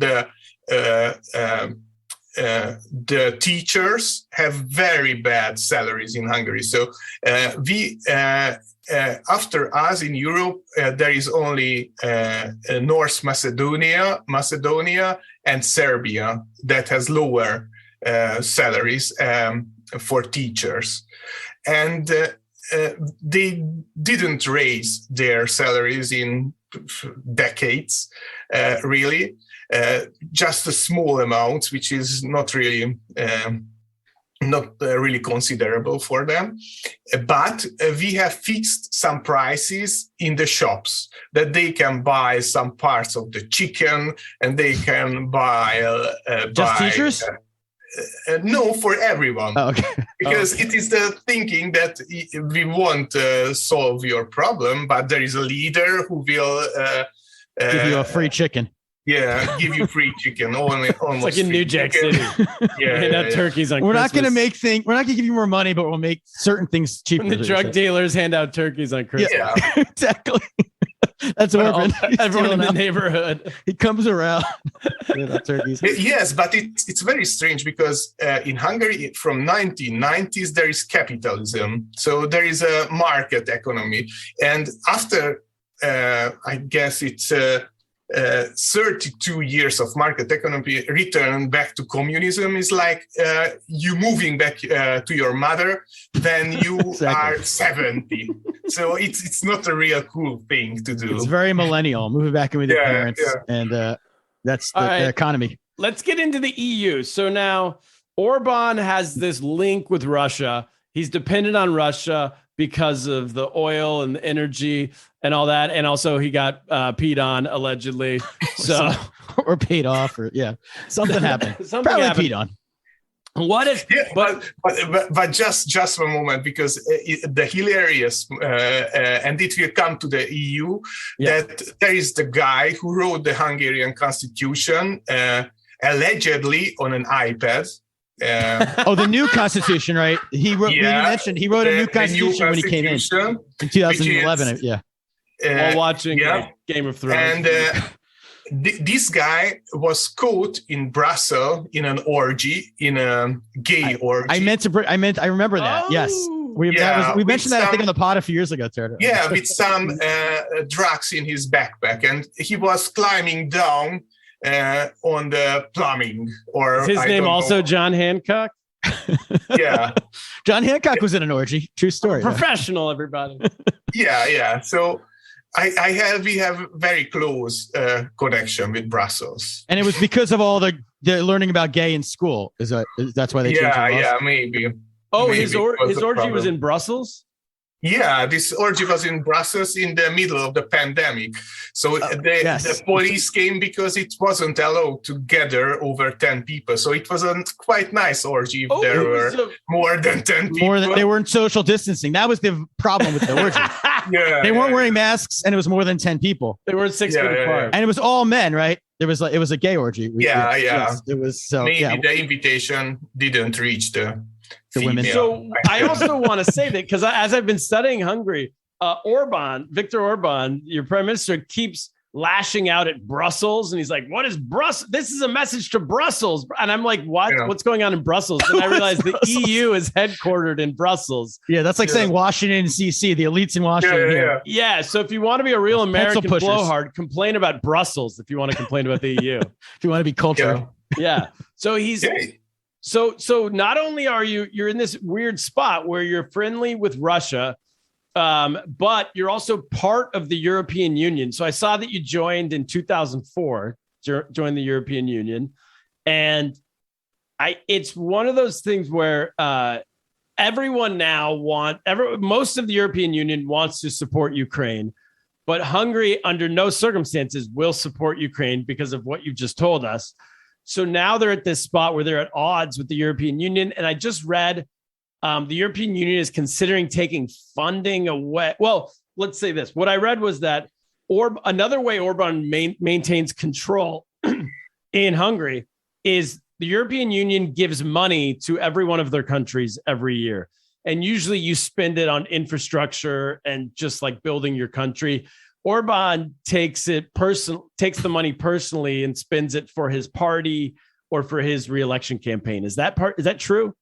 the teachers have very bad salaries in Hungary. So after us in Europe, there is only North Macedonia, and Serbia that has lower salaries for teachers. And they didn't raise their salaries in decades, really. Just a small amount, which is not really considerable for them. But we have fixed some prices in the shops that they can buy some parts of the chicken, and they can buy just teachers. No, for everyone. Oh, okay. Because it is the thinking that we won't solve your problem, but there is a leader who will give you a free chicken. Yeah, give you free chicken. Almost it's like in New Jack City. Turkeys on We're Christmas. not going to we're not going to give you more money, but we'll make certain things cheaper. When the drug dealers hand out turkeys on Christmas. Yeah, exactly. That's Orban. Everyone in the neighborhood. He comes around. Turkeys. Yes, but it's very strange because in Hungary from 1990s there is capitalism, so there is a market economy, and after I guess it's 32 years of market economy return back to communism is like you moving back to your mother when you are 70. So it's not a real cool thing to do. It's very millennial, moving back in with your parents, and that's the economy. Let's get into the EU. So now Orban has this link with Russia. He's dependent on Russia because of the oil and the energy and all that. And also he got peed on allegedly. So or paid off, or something happened. Probably happened. Peed on. What if? Yeah, but just one moment, because the hilarious and it will come to the EU that there is the guy who wrote the Hungarian constitution allegedly on an iPad. The new constitution, right? He wrote. You mentioned he wrote a new constitution when he came in 2011. While watching Game of Thrones. And this guy was caught in Brussels in an orgy, in a gay orgy. I remember that. Yes. We mentioned that, I think, on the pod a few years ago, Turner. Yeah, with some drugs in his backpack. And he was climbing down on the plumbing. Is his name also John Hancock? Yeah. John Hancock was in an orgy. True story. Professional, everybody. Yeah. So we have very close connection with Brussels, and it was because of all the learning about gay in school. That's why they changed the laws? Maybe. His orgy was in Brussels. Yeah, this orgy was in Brussels in the middle of the pandemic. So the police came because it wasn't allowed to gather over 10 people. So it was a quite nice orgy if there were more than 10 people. They weren't social distancing. That was the problem with the orgy. They weren't wearing masks, and it was more than 10 people. They weren't 6 feet apart. And it was all men, right? It was a gay orgy. Yes, it was so. Maybe the invitation didn't reach the women. So I also want to say that because as I've been studying Hungary, Viktor Orban, your prime minister, keeps lashing out at Brussels, and he's like, "What is Brussels? This is a message to Brussels." And I'm like, "What? Yeah. What's going on in Brussels?" And I realized the EU is headquartered in Brussels. Yeah, that's like saying Washington D.C. The elites in Washington. Yeah. So if you want to be a real American blowhard, complain about Brussels. If you want to complain about the EU, if you want to be cultural, So he's. So not only are you're in this weird spot where you're friendly with Russia, but you're also part of the European Union. So I saw that you joined in 2004, joined the European Union. And it's one of those things where everyone now most of the European Union wants to support Ukraine, but Hungary under no circumstances will support Ukraine because of what you just told us. So now they're at this spot where they're at odds with the European Union. And I just read the European Union is considering taking funding away. Well, let's say this. What I read was that another way Orban maintains control in Hungary is the European Union gives money to every one of their countries every year. And usually you spend it on infrastructure and just like building your country. Orban takes the money personally and spends it for his party or for his re-election campaign. Is that true?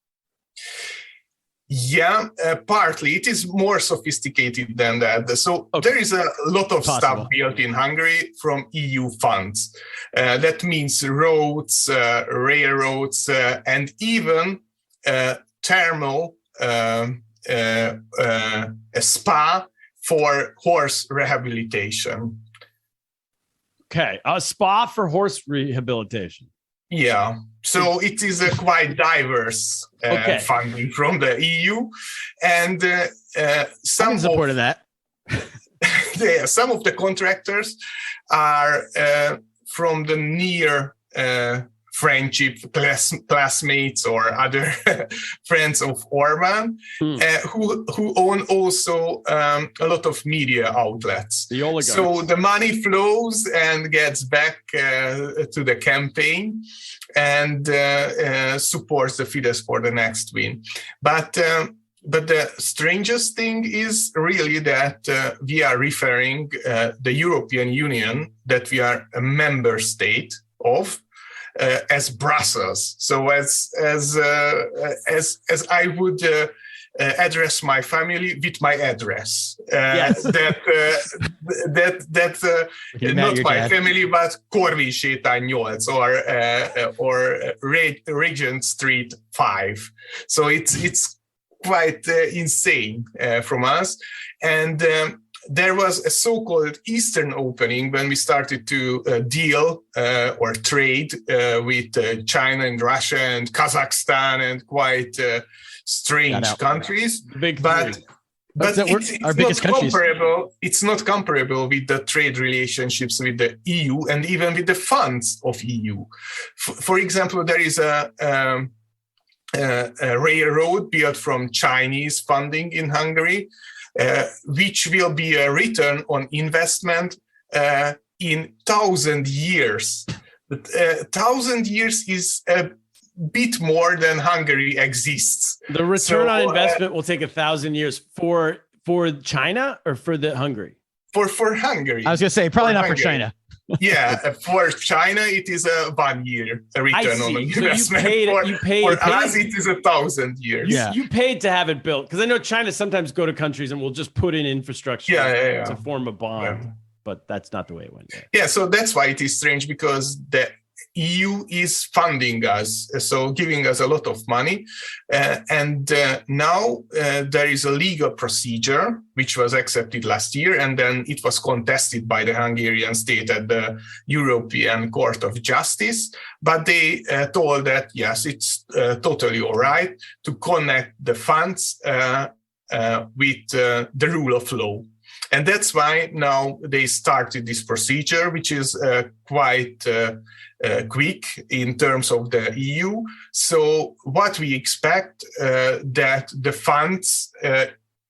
Yeah, partly. It is more sophisticated than that. So there is a lot of stuff built in Hungary from EU funds. That means roads, railroads, and even thermal a spa for horse rehabilitation. Okay, a spa for horse rehabilitation. Yeah, so it is a quite diverse funding from the EU, and some support that. Some of the contractors are from the near friendship classmates or other friends of Orban, who own also a lot of media outlets. The oligarchs. So the money flows and gets back to the campaign and supports the Fidesz for the next win. But the strangest thing is really that we are referring the European Union, that we are a member state of, as Brussels. So as I would address my family with my address. Yes. That not my family, but Corvin sétány 8 or Regent Street 5. So it's quite insane from us. And there was a so-called Eastern opening when we started to deal or trade with China and Russia and Kazakhstan and quite strange countries. But our biggest countries. It's not comparable with the trade relationships with the EU and even with the funds of EU. For example, there is a railroad built from Chinese funding in Hungary, which will be a return on investment in 1,000 years. 1,000 years is a bit more than Hungary exists. The return on investment will take 1,000 years for China or for the Hungary? For Hungary. I was going to say, probably not for China. Yeah, for China, it is a 1 year return on investment. For us, it is 1,000 years. You paid to have it built, because I know China sometimes go to countries and will just put in infrastructure to form a bond, but that's not the way it went. Yeah, so that's why it is strange, because the EU is funding us, so giving us a lot of money. And now there is a legal procedure which was accepted last year, and then it was contested by the Hungarian state at the European Court of Justice. But they told that, yes, it's totally all right to connect the funds with the rule of law. And that's why now they started this procedure, which is quite quick in terms of the EU. So what we expect that the funds,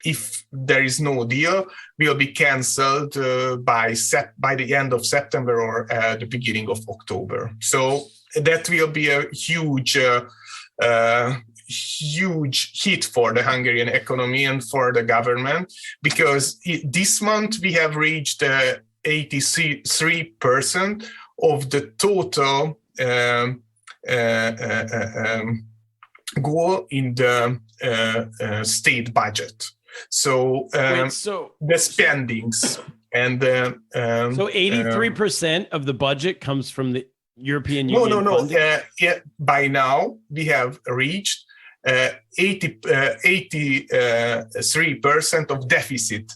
if there is no deal, will be cancelled by the end of September or the beginning of October. So that will be a huge hit for the Hungarian economy and for the government, because this month we have reached 83% of the total goal in the state budget. So, the spendings and so 83% of the budget comes from the European Union. No. By now we have reached 83% of deficit.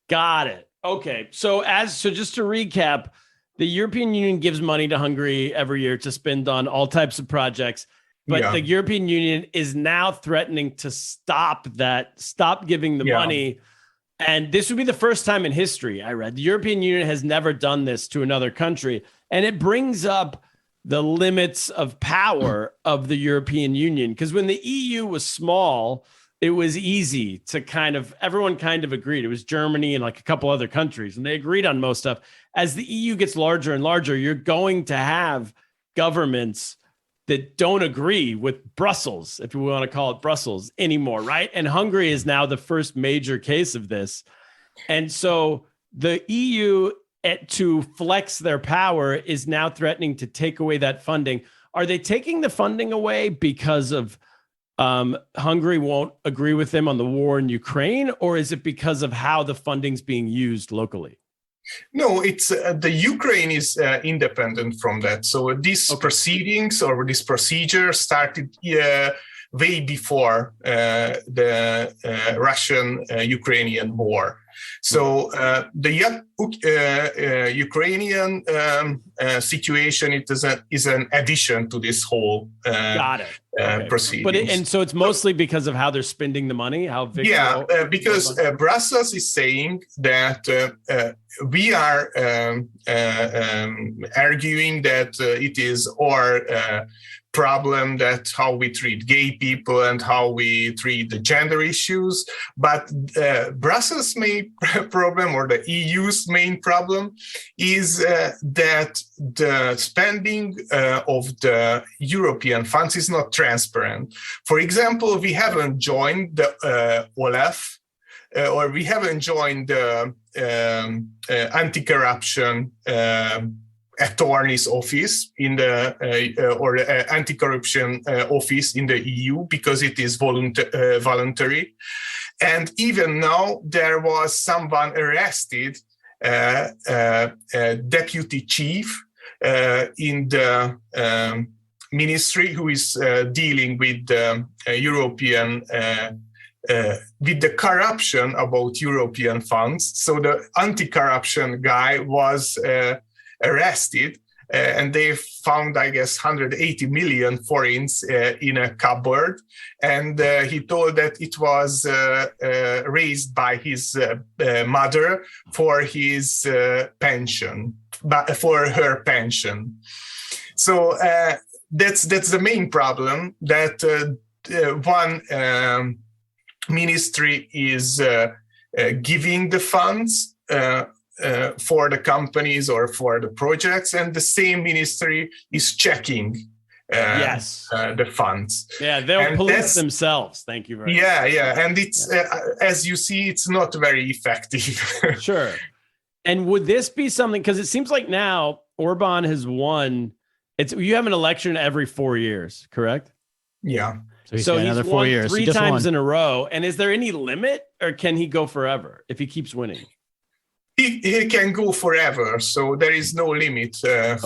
Got it. Okay. So just to recap, the European Union gives money to Hungary every year to spend on all types of projects. But the European Union is now threatening to stop giving the money. And this would be the first time in history, I read. The European Union has never done this to another country. And it brings up the limits of power of the European Union. Because when the EU was small, it was easy to everyone kind of agreed. It was Germany and like a couple other countries, and they agreed on most stuff. As the EU gets larger and larger, you're going to have governments that don't agree with Brussels, if you want to call it Brussels anymore, right? And Hungary is now the first major case of this. And so the EU, to flex their power, is now threatening to take away that funding. Are they taking the funding away because of Hungary won't agree with them on the war in Ukraine, or is it because of how the funding's being used locally? No, it's the Ukraine is independent from that. So these proceedings or this procedure started way before the Russian-Ukrainian war. So the Ukrainian situation is an addition to this whole proceedings. And so it's mostly because of how they're spending the money. Because Brussels is saying that we are arguing that it is our problem that how we treat gay people and how we treat the gender issues. But Brussels' main problem, or the EU's main problem, is that the spending of the European funds is not transparent. For example, we haven't joined the OLAF, or we haven't joined the anti-corruption attorney's office in the or anti-corruption office in the EU, because it is voluntary. And even now there was someone arrested, deputy chief in the ministry who is dealing with the European with the corruption about European funds. So the anti-corruption guy was arrested, and they found, I guess, 180 million forints in a cupboard. And he told that it was raised by his mother for his pension, for her pension. So that's the main problem, that one ministry is giving the funds for the companies or for the projects, and the same ministry is checking the funds. Yeah, they'll police themselves. Thank you very much. Yeah, and it's as you see, it's not very effective. Sure. And would this be something, because it seems like now Orban has won, you have an election every 4 years, correct? Yeah. So he's another 4 won years. three times in a row. And is there any limit, or can he go forever if he keeps winning? He can go forever, so there is no limit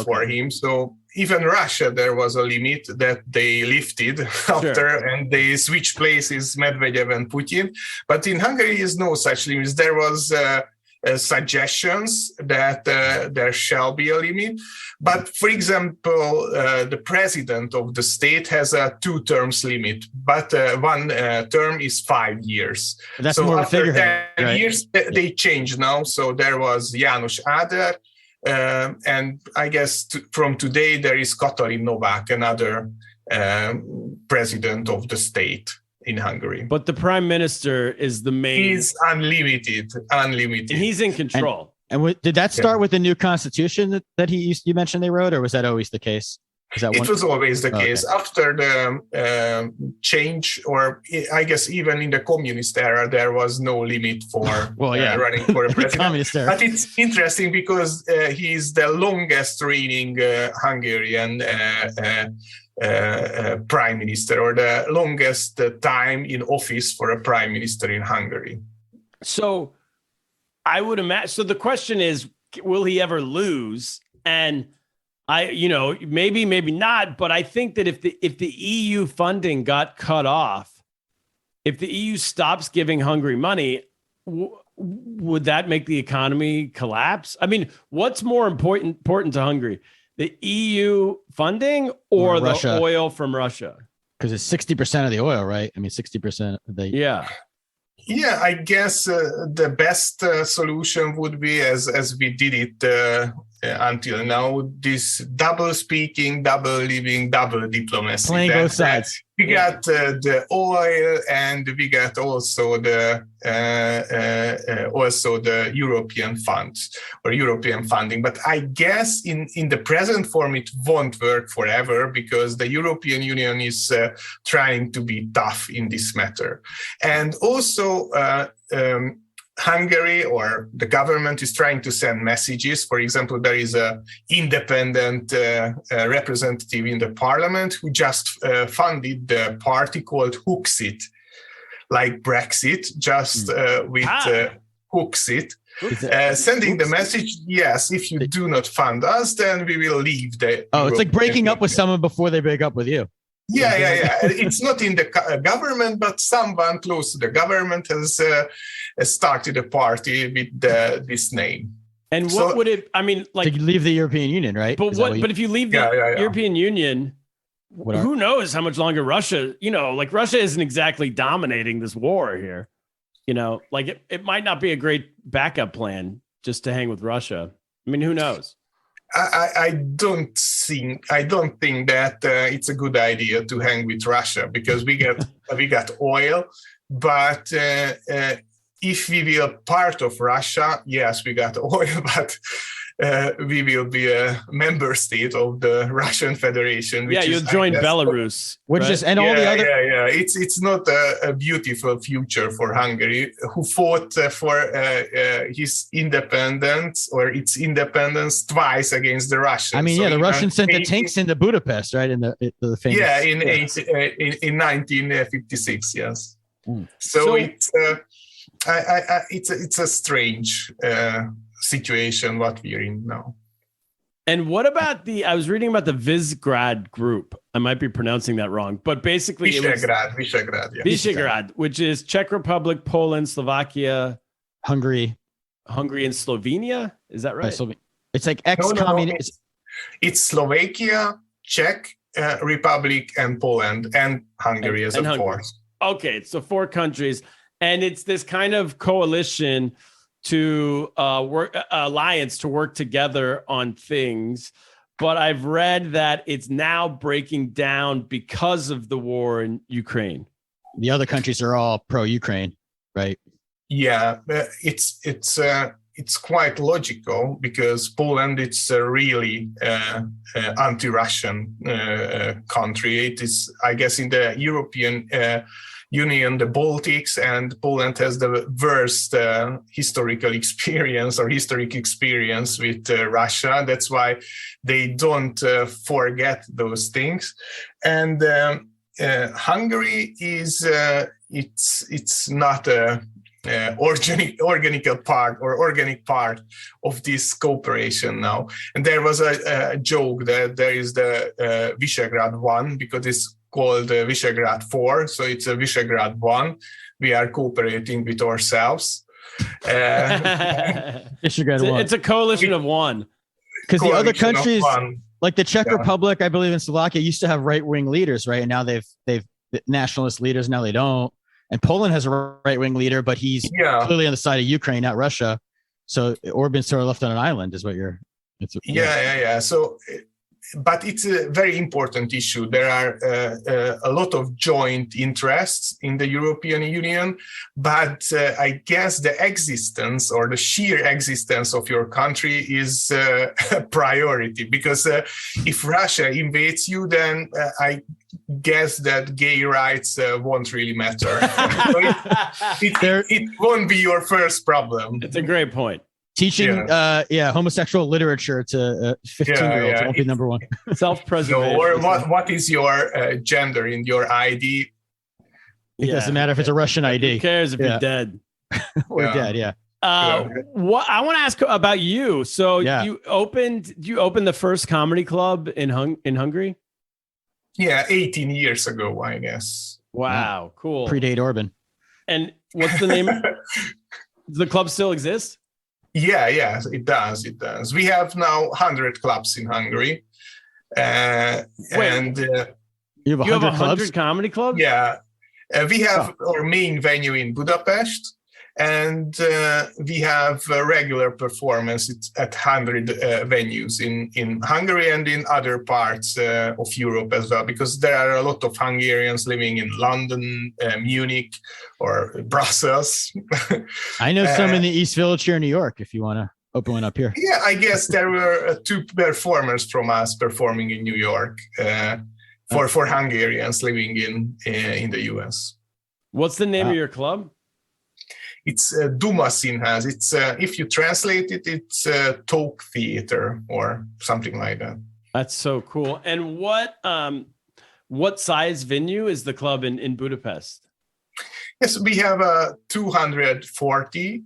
for him. So even Russia, there was a limit that they lifted after, and they switched places, Medvedev and Putin. But in Hungary, is no such limits. There was suggestions that there shall be a limit. But for example, the president of the state has a 2 terms limit, but one term is 5 years. That's so more after of a 10 right? years, they changed now. So there was János Áder, and I guess from today there is Katalin Novák, another president of the state in Hungary. But the prime minister is the main. He's unlimited. And he's in control. And did that start with the new constitution that you mentioned they wrote, or was that always the case? It was always the case. Okay. After the change, or I guess even in the communist era, there was no limit for running for a president. Communist era. But it's interesting because he is the longest reigning Hungarian prime minister, or the longest time in office for a prime minister in Hungary. So I would imagine. So the question is, will he ever lose? And maybe not. But I think that if the EU funding got cut off, if the EU stops giving Hungary money, would that make the economy collapse? I mean, what's more important to Hungary? The EU funding or the oil from Russia? Because it's 60% of the oil, right? I mean, 60% of the... Yeah. Yeah, I guess the best solution would be, as we did it until now, this double speaking, double living, double diplomacy. Playing both sides. We got the oil, and we got also the European funds or European funding. But I guess in the present form, it won't work forever, because the European Union is trying to be tough in this matter. And also Hungary, or the government, is trying to send messages. For example, there is an independent representative in the parliament who just funded the party called Huxit, like Brexit, just with Huxit. Sending the message, yes, if you do not fund us, then we will leave the... Oh, it's like breaking up with someone before they break up with you. Yeah. It's not in the government, but someone close to the government has started a party with this name. And what would it? I mean, like, to leave the European Union, right? But But if you leave the European Union, who knows how much longer Russia? Like Russia isn't exactly dominating this war here. Like it might not be a great backup plan just to hang with Russia. I mean, who knows? I don't think that it's a good idea to hang with Russia, because we got oil, but if we will part of Russia, yes, we got oil, but we will be a member state of the Russian Federation. You'll join Belarus, which is all the other. Yeah. It's not a beautiful future for Hungary, who fought for his independence or its independence twice against the Russians. I mean, the Russians sent the tanks into Budapest, right? In the famous. Yeah, in 1956, yes. So it's a strange situation what we're in now. And what about I was reading about the Visegrad group. I might be pronouncing that wrong, but basically Visegrad, which is Czech Republic, Poland, Slovakia, Hungary, and Slovenia. Is that right? It's like ex-communist. It's Slovakia, Czech Republic, and Poland, and Hungary as a fourth. Okay, so 4 countries, and it's this kind of coalition to alliance to work together on things. But I've read that it's now breaking down because of the war in Ukraine. The other countries are all pro-Ukraine, right? Yeah, it's quite logical, because Poland, it's a really anti-Russian country. It is, I guess, in the European Union, the Baltics, and Poland has the worst historic experience with Russia. That's why they don't forget those things. And Hungary is it's not a organic part of this cooperation now. And there was a joke that there is the Visegrad 1, because it's called Visegrad 4, so it's a Visegrad 1. We are cooperating with ourselves. It's a coalition of one. Because the other countries, like the Czech Republic, I believe, in Slovakia, used to have right-wing leaders, right? And now they've nationalist leaders. Now they don't. And Poland has a right-wing leader, but he's clearly on the side of Ukraine, not Russia. So Orban's sort of left on an island, is what you're. So, but it's a very important issue. There are a lot of joint interests in the European Union, but I guess the existence or the sheer existence of your country is a priority, because if Russia invades you, then I guess that gay rights won't really matter. It won't be your first problem. It's a great point. Teaching homosexual literature to 15-year-olds won't be number one. Self-preservation. No, or what is your gender in your ID? It doesn't matter if it's a Russian ID. Who cares if you're dead? Or dead, What I want to ask about you. So you opened the first comedy club in Hungary? Yeah, 18 years ago, I guess. Wow, cool. Predate Orban. And what's the name? Does the club still exist? Yeah, it does. We have now 100 clubs in Hungary. And you have 100 comedy clubs? Yeah. We have our main venue in Budapest, and we have regular performance at 100 venues in Hungary and in other parts of Europe as well, because there are a lot of Hungarians living in London, Munich, or Brussels. I know some in the East Village here in New York, if you want to open one up here. Yeah, I guess there were 2 performers from us performing in New York for Hungarians living in the US. What's the name of your club? It's Duma Színház. It's if you translate it, it's talk theater or something like that. That's so cool. And what size venue is the club in Budapest? Yes, we have a 240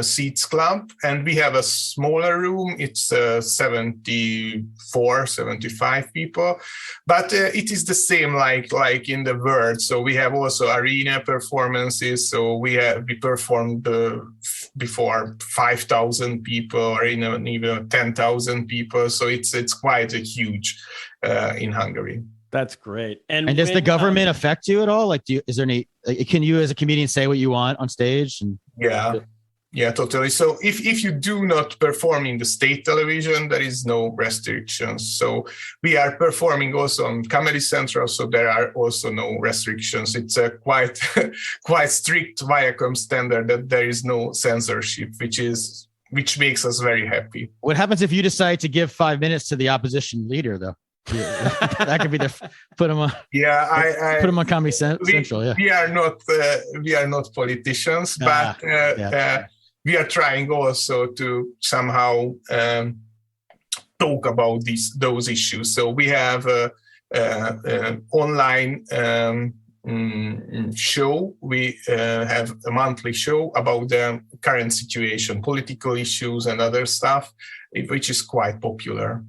seats club, and we have a smaller room. It's 74, 75 people, but it is the same like in the world. So we have also arena performances. So we performed before 5,000 people or even 10,000 people. So it's quite a huge in Hungary. That's great. And does the government affect you at all? Like, is there any? Can you as a comedian say what you want on stage? And Yeah, totally. So if you do not perform in the state television, there is no restrictions. So we are performing also on Comedy Central, so there are also no restrictions. It's a quite strict Viacom standard that there is no censorship, which makes us very happy. What happens if you decide to give 5 minutes to the opposition leader, though? That could be put him on. Yeah, put him on Comedy Central. Yeah, we are not politicians, but we are trying also to somehow talk about those issues. So we have an online show. We have a monthly show about the current situation, political issues, and other stuff, which is quite popular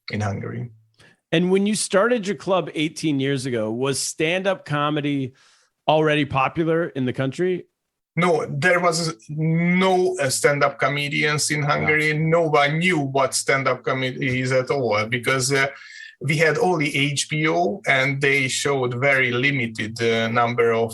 in Hungary. And when you started your club 18 years ago, was stand-up comedy already popular in the country? No, there was no stand-up comedians in Hungary. Wow. No one knew what stand-up comedy is at all, because we had only HBO, and they showed very limited number of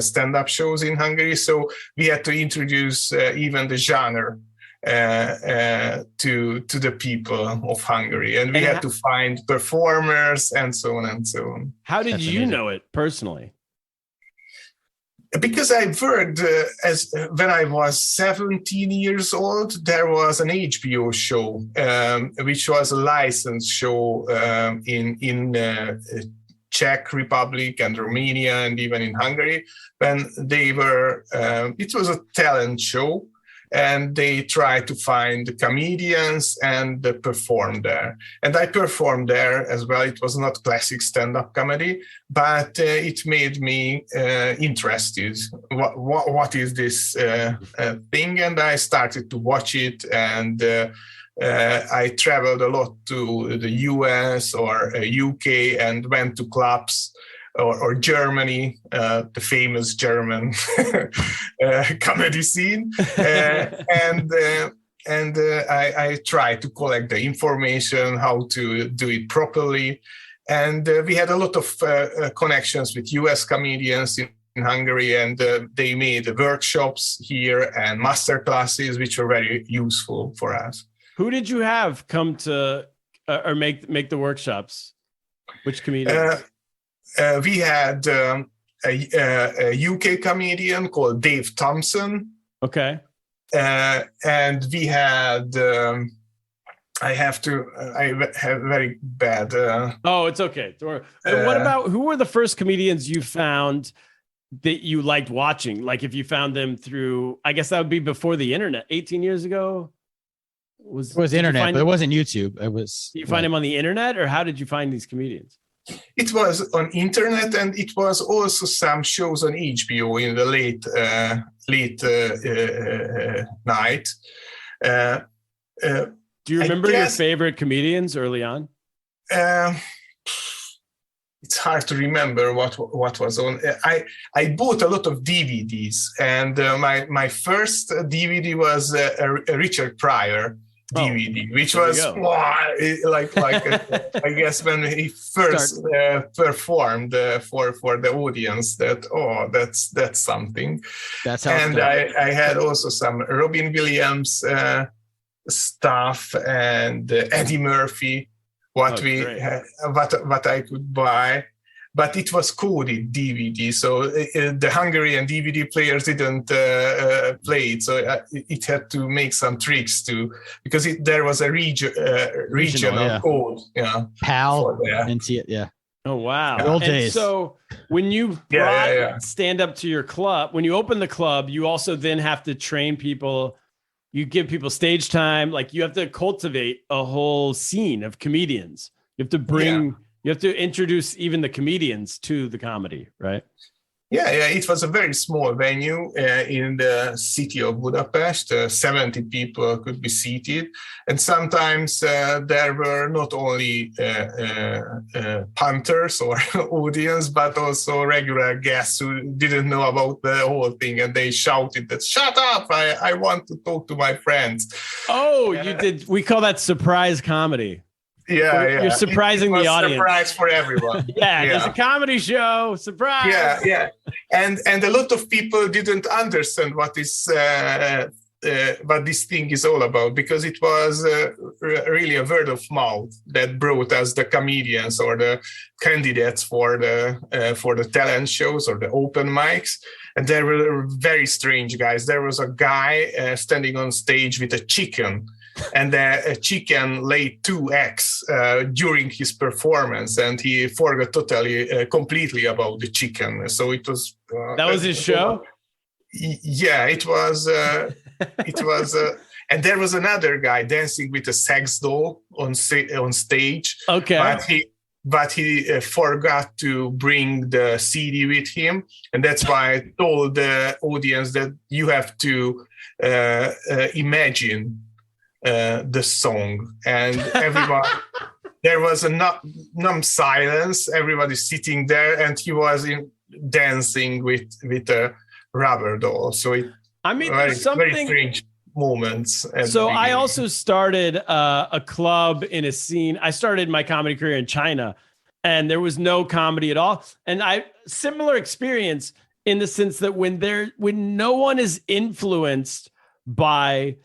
stand-up shows in Hungary. So we had to introduce even the genre to the people of Hungary, and we had to find performers and so on and so on. How did you know it personally? Because I worked when I was 17 years old, there was an HBO show, which was a licensed show in Czech Republic and Romania and even in Hungary. When they were, it was a talent show, and they tried to find the comedians and perform there. And I performed there as well. It was not classic stand-up comedy, but it made me interested. What is this thing? And I started to watch it, and I traveled a lot to the US or UK and went to clubs or Germany, the famous German comedy scene, and I try to collect the information, how to do it properly. And we had a lot of connections with US comedians in Hungary, and they made workshops here and master classes, which were very useful for us. Who did you have come to or make the workshops? Which comedians? We had a UK comedian called Dave Thompson. Okay. And we had, I have very bad. Oh, it's okay. Don't worry. And what about, who were the first comedians you found that you liked watching? Like if you found them through, I guess that would be before the internet, 18 years ago? It was internet, but it wasn't YouTube. It was. Did you find them on the internet, or how did you find these comedians? It was on internet, and it was also some shows on HBO in the late night. Do you remember your favorite comedians early on? It's hard to remember what was on. I bought a lot of DVDs, and my first DVD was a Richard Pryor DVD, which was I guess when he first performed for the audience, that's something. That's how. And I had also some Robin Williams stuff and Eddie Murphy. What I could buy, but it was coded DVD, so the Hungarian DVD players didn't play it, so it had to make some tricks because there was a regional code, PAL and see it, yeah. Oh wow! Old days. So when you brought stand up to your club, when you open the club, you also then have to train people. You give people stage time, like you have to cultivate a whole scene of comedians. You have to you have to introduce even the comedians to the comedy, right? Yeah. It was a very small venue in the city of Budapest. 70 people could be seated. And sometimes there were not only punters or audience, but also regular guests who didn't know about the whole thing. And they shouted that, "Shut up, I want to talk to my friends." Oh, you did. We call that surprise comedy. Yeah. You're surprising the audience. Surprise for everyone. There's a comedy show. Surprise. Yeah. And a lot of people didn't understand what this thing is all about, because it was really a word of mouth that brought us the comedians or the candidates for the talent shows or the open mics. And there were very strange guys. There was a guy standing on stage with a chicken. And a chicken laid 2 eggs during his performance, and he forgot completely about the chicken. So it was that was his show. Yeah, it was. It was, and there was another guy dancing with a sex doll on stage. Okay, but he forgot to bring the CD with him, and that's why I told the audience that you have to imagine the song, and everyone there was a numb silence. Everybody sitting there, and he was dancing with a rubber doll. So there's something very strange moments. So I also started a club in a scene. I started my comedy career in China, and there was no comedy at all. And similar experience in the sense that when no one is influenced by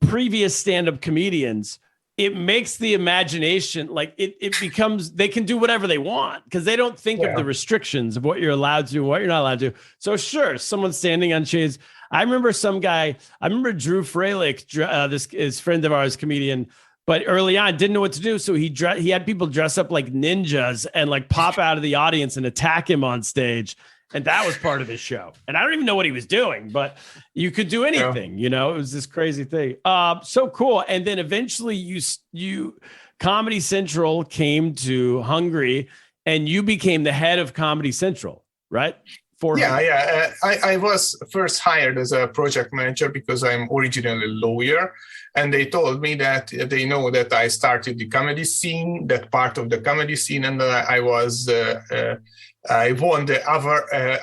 previous stand-up comedians, it makes the imagination it becomes, they can do whatever they want because they don't think of the restrictions of what you're allowed to do, what you're not allowed to do. So sure, someone's standing on shades. I remember Drew Freilich, this is friend of ours, comedian, but early on didn't know what to do. So he had people dress up like ninjas and pop out of the audience and attack him on stage. And that was part of his show. And I don't even know what he was doing, but you could do anything, it was this crazy thing. So cool. And then eventually you Comedy Central came to Hungary and you became the head of Comedy Central, right? I was first hired as a project manager because I'm originally a lawyer. And they told me that they know that I started the comedy scene, that part of the comedy scene, and I was I won the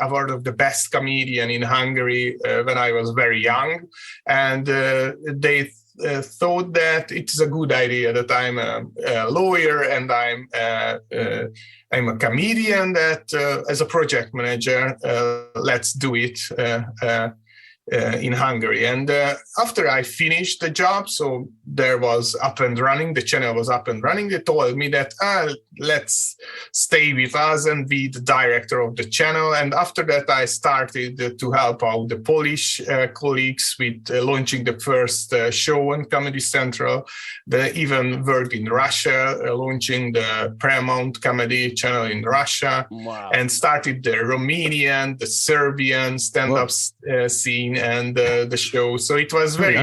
award of the best comedian in Hungary when I was very young, and they thought that it's a good idea that I'm a lawyer and I'm a comedian, that as a project manager, let's do it in Hungary. And after I finished the job, so there was up and running, the channel was up and running, they told me that let's stay with us and be the director of the channel. And after that, I started to help out the Polish colleagues with launching the first show on Comedy Central. They even worked in Russia, launching the Paramount Comedy channel in Russia. Wow. And started the Romanian, the Serbian stand-up scene and the show. So it was very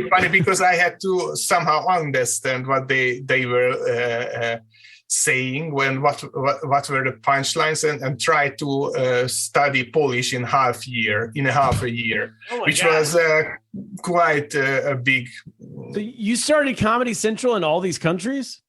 funny because I had to somehow understand what they were saying, what were the punchlines, and try to study Polish in half a year, which was quite a big. So you started Comedy Central in all these countries?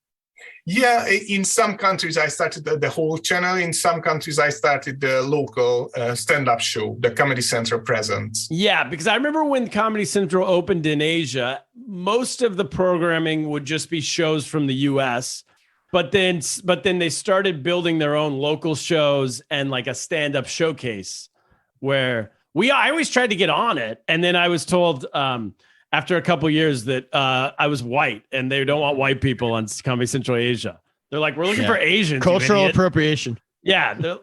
Yeah, in some countries I started the whole channel. In some countries I started the local stand-up show, the Comedy Central Presents. Yeah, because I remember when Comedy Central opened in Asia, most of the programming would just be shows from the US, but then they started building their own local shows and like a stand-up showcase where I always tried to get on it, and then I was told after a couple of years that I was white and they don't want white people on Comedy Central Asia. They're like, we're looking for Asians. Cultural appropriation. Yeah. Whatever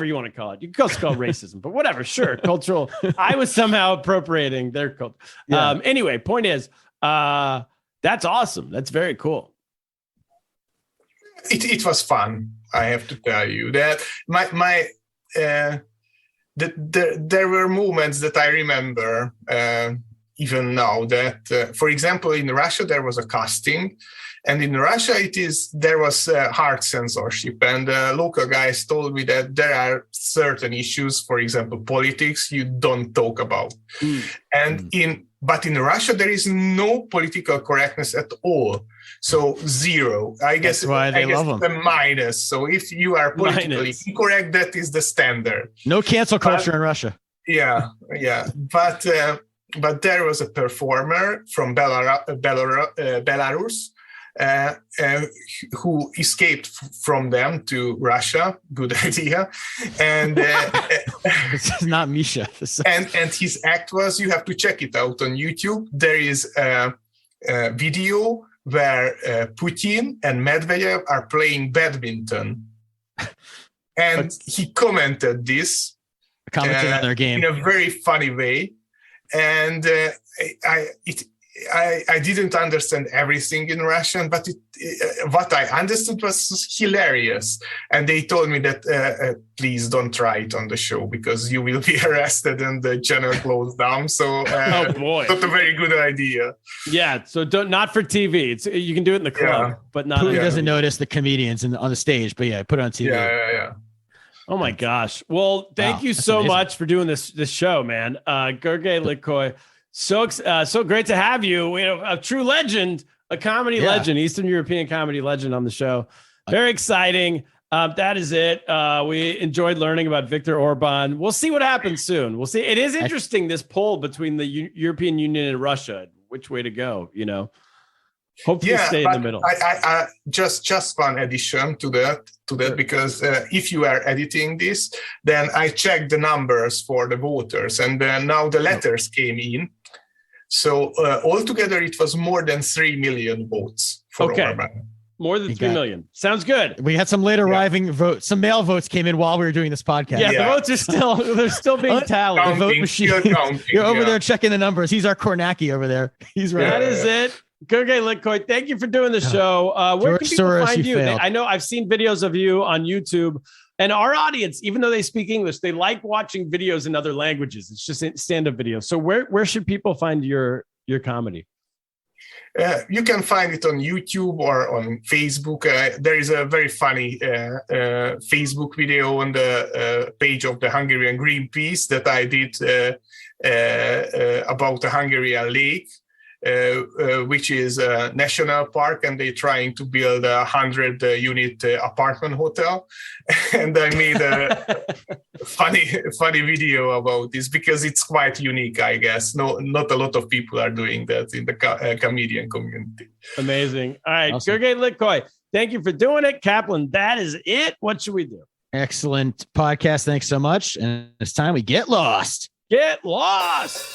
you want to call it. You can also call it racism, but whatever. Sure. Cultural. I was somehow appropriating their culture. Yeah. Anyway, point is, that's awesome. That's very cool. It was fun. I have to tell you that there were moments that I remember even now that, for example, in Russia, there was a casting, and in Russia, there was hard censorship, and local guys told me that there are certain issues, for example, politics, you don't talk about. But in Russia, there is no political correctness at all. So zero. I guess that's why they love them. The minus. So if you are politically incorrect, that is the standard. No cancel culture in Russia. Yeah. But there was a performer from Belarus who escaped from them to Russia. Good idea. And this is not Misha. And his act was, you have to check it out on YouTube. There is a video where Putin and Medvedev are playing badminton. And he commented this on their game in a very funny way. And I didn't understand everything in Russian, but what I understood was hilarious. And they told me that please don't try it on the show because you will be arrested and the channel closed down. So oh boy, not a very good idea. Yeah, so not for TV. You can do it in the club, but not. Putin doesn't notice the comedians on the stage, but put it on TV. Yeah. Oh my gosh! Well, thank you so much for doing this show, man. Gergely Litkai. So great to have you. We have a true legend, a comedy legend, Eastern European comedy legend on the show. Very exciting. That is it. We enjoyed learning about Viktor Orban. We'll see what happens soon. We'll see. It is interesting, this poll between the European Union and Russia, which way to go, Hopefully stay in the middle. I just one addition to that because if you are editing this, then I checked the numbers for the voters, and now the letters came in. So altogether, it was more than 3 million votes for Orban. More than 3 million. Sounds good. We had some late arriving votes. Some mail votes came in while we were doing this podcast. Yeah, the votes are they're still being tallied. The vote machine. You're over there checking the numbers. He's our Kornacki over there. He's right. That is it. Gergely Litkai, thank you for doing the show. Where can people find you? I know I've seen videos of you on YouTube, and our audience, even though they speak English, they like watching videos in other languages. It's just stand-up videos. So where should people find your comedy? You can find it on YouTube or on Facebook. There is a very funny Facebook video on the page of the Hungarian Greenpeace that I did about the Hungarian lake. which is a national park, and they're trying to build a 100-unit apartment hotel. And I made a funny video about this because it's quite unique, I guess. Not a lot of people are doing that in the comedian community. Amazing. All right, Awesome. Gergely Litkai, thank you for doing it. Kaplan, that is it. What should we do? Excellent podcast. Thanks so much. And it's time we get lost. Get lost.